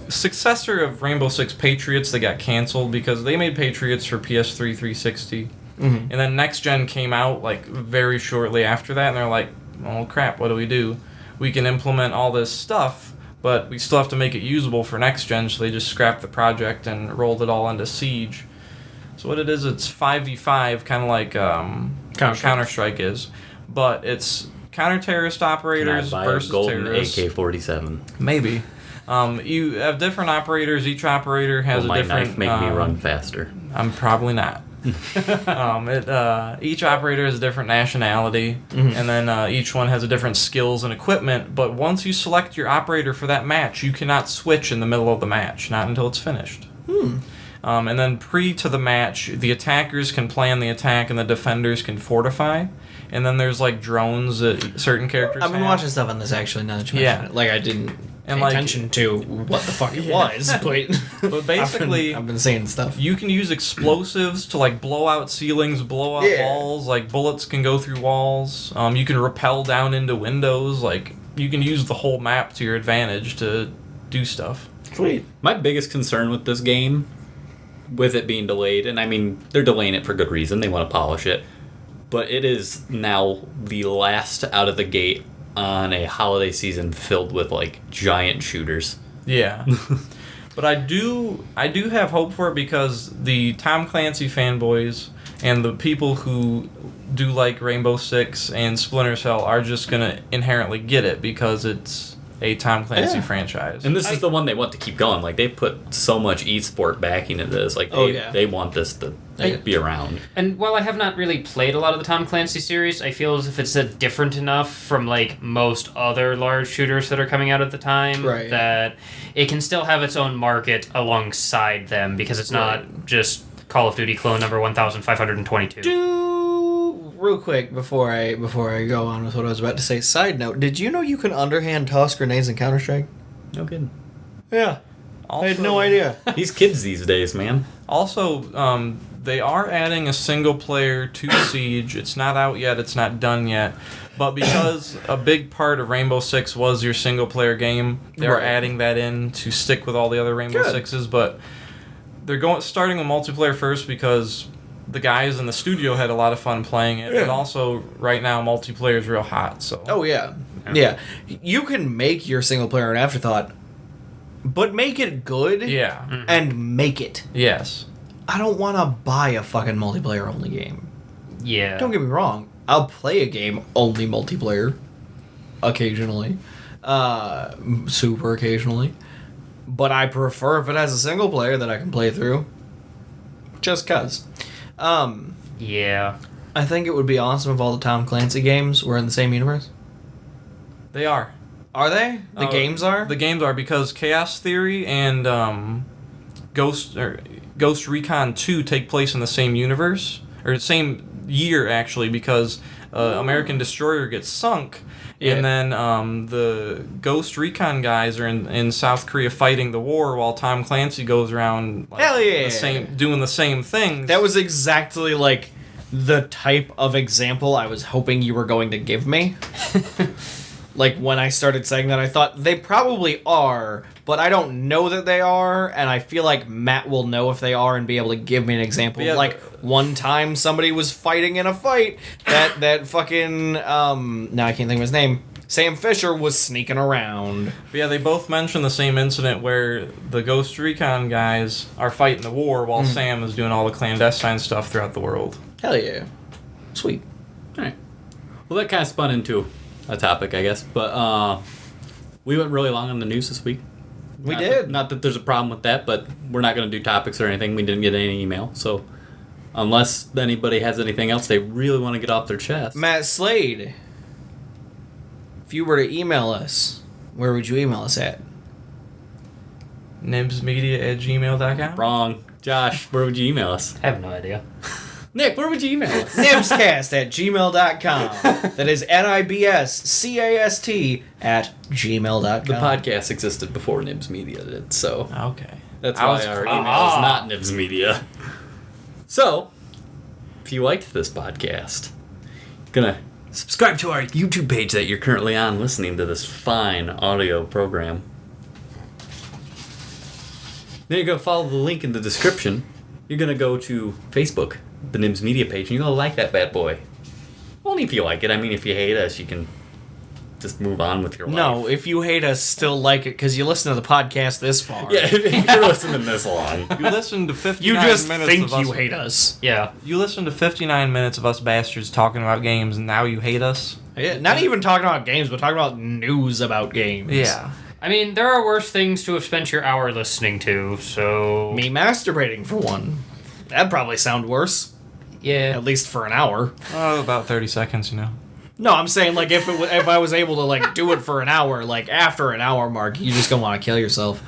successor of Rainbow Six Patriots that got canceled because they made Patriots for PS3 360. Mm-hmm. And then Next Gen came out like very shortly after that, and they're like, oh crap, what do? We can implement all this stuff, but we still have to make it usable for Next Gen, so they just scrapped the project and rolled it all into Siege. So what it is, it's 5v5, kind of like Counter-Strike is, but it's counter-terrorist operators Can I buy a versus golden terrorists. AK-47? Maybe. You have different operators. Each operator has Will a my different... knife make me run faster? I'm probably not. Each operator has a different nationality, and then each one has a different skills and equipment, but once you select your operator for that match, you cannot switch in the middle of the match, not until it's finished. And then pre to the match, the attackers can plan the attack and the defenders can fortify. And then there's like drones that certain characters I've been have. watching stuff on this actually now that you mention it. Like I didn't pay like, attention to what the fuck it was, but basically I've been seeing stuff. you can use explosives to like blow out ceilings, blow out walls. Like bullets can go through walls. You can rappel down into windows. Like you can use the whole map to your advantage to do stuff. Sweet. My biggest concern with this game, with it being delayed, and I mean, they're delaying it for good reason. They want to polish it. But it is now the last out of the gate on a holiday season filled with, like, giant shooters. Yeah. But I do have hope for it because the Tom Clancy fanboys and the people who do like Rainbow Six and Splinter Cell are just going to inherently get it because it's a Tom Clancy franchise. And this is the one they want to keep going. Like, they put so much e-sport backing into this. Like, they want this to be around. And while I have not really played a lot of the Tom Clancy series, I feel as if it's different enough from like most other large shooters that are coming out at the time that it can still have its own market alongside them because it's not just Call of Duty clone number 1522. Real quick before I go on with what I was about to say. Side note: did you know you can underhand toss grenades in Counter-Strike? No kidding. Yeah, Also, I had no idea. These kids these days, man. Also, they are adding a single player to Siege. It's not out yet. It's not done yet. But because a big part of Rainbow Six was your single player game, they're adding that in to stick with all the other Rainbow Sixes. But they're starting with multiplayer first because the guys in the studio had a lot of fun playing it. And also, right now, multiplayer is real hot. So. Oh, yeah. Yeah. You can make your single player an afterthought, but make it good. Yeah. And make it. Yes. I don't want to buy a fucking multiplayer-only game. Yeah. Don't get me wrong. I'll play a game only multiplayer. Occasionally. Super occasionally. But I prefer if it has a single player that I can play through. Just 'cause. Yeah. I think it would be awesome if all the Tom Clancy games were in the same universe. They are. Are they? The games are? The games are because Chaos Theory and Ghost Recon 2 take place in the same universe or same year actually because American Destroyer gets sunk and then the Ghost Recon guys are in South Korea fighting the war while Tom Clancy goes around doing the same thing. That was exactly like the type of example I was hoping you were going to give me. Like, when I started saying that, I thought, they probably are, but I don't know that they are, and I feel like Matt will know if they are and be able to give me an example. Yeah, like, one time somebody was fighting in a fight that fucking, now I can't think of his name, Sam Fisher was sneaking around. But yeah, they both mention the same incident where the Ghost Recon guys are fighting the war while Sam is doing all the clandestine stuff throughout the world. Hell yeah. Sweet. Alright. Well, that kind of spun into a topic, I guess, but we went really long on the news this week. We did. Not that there's a problem with that, but we're not going to do topics or anything. We didn't get any email, so unless anybody has anything else they really want to get off their chest. Matt Slade, if you were to email us, where would you email us at? NIBSmedia@gmail.com. Wrong. Josh, where would you email us? I have no idea. Nick, where would you email us? NIBScast@gmail.com. That is NIBScast@gmail.com. The podcast existed before NIBSmedia did, so Okay. that's why our email is not NIBSmedia. So, if you liked this podcast, gonna subscribe to our YouTube page that you're currently on listening to this fine audio program. Then you're gonna follow the link in the description. You're gonna go to Facebook, the NIBSmedia page, and you're gonna like that bad boy. Only if you like it. I mean, if you hate us, you can just move on with your life. No, if you hate us, still like it because you listen to the podcast this far. Yeah, if you're listening this long. You listened to 59 You just minutes think of us. you hate us. Yeah. You listened to 59 minutes of us bastards talking about games, and now you hate us? Yeah, not even talking about games, but talking about news about games. Yeah. I mean, there are worse things to have spent your hour listening to, so... Me masturbating, for one. That'd probably sound worse. Yeah. At least for an hour. Oh, about 30 seconds, you know. No, I'm saying, like, if I was able to, like, do it for an hour, like, after an hour mark, you just gonna want to kill yourself.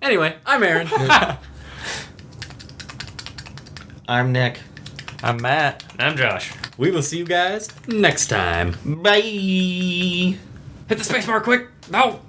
Anyway, I'm Aaron. I'm Nick. I'm Matt. I'm Josh. We will see you guys next time. Bye. Hit the spacebar quick. No.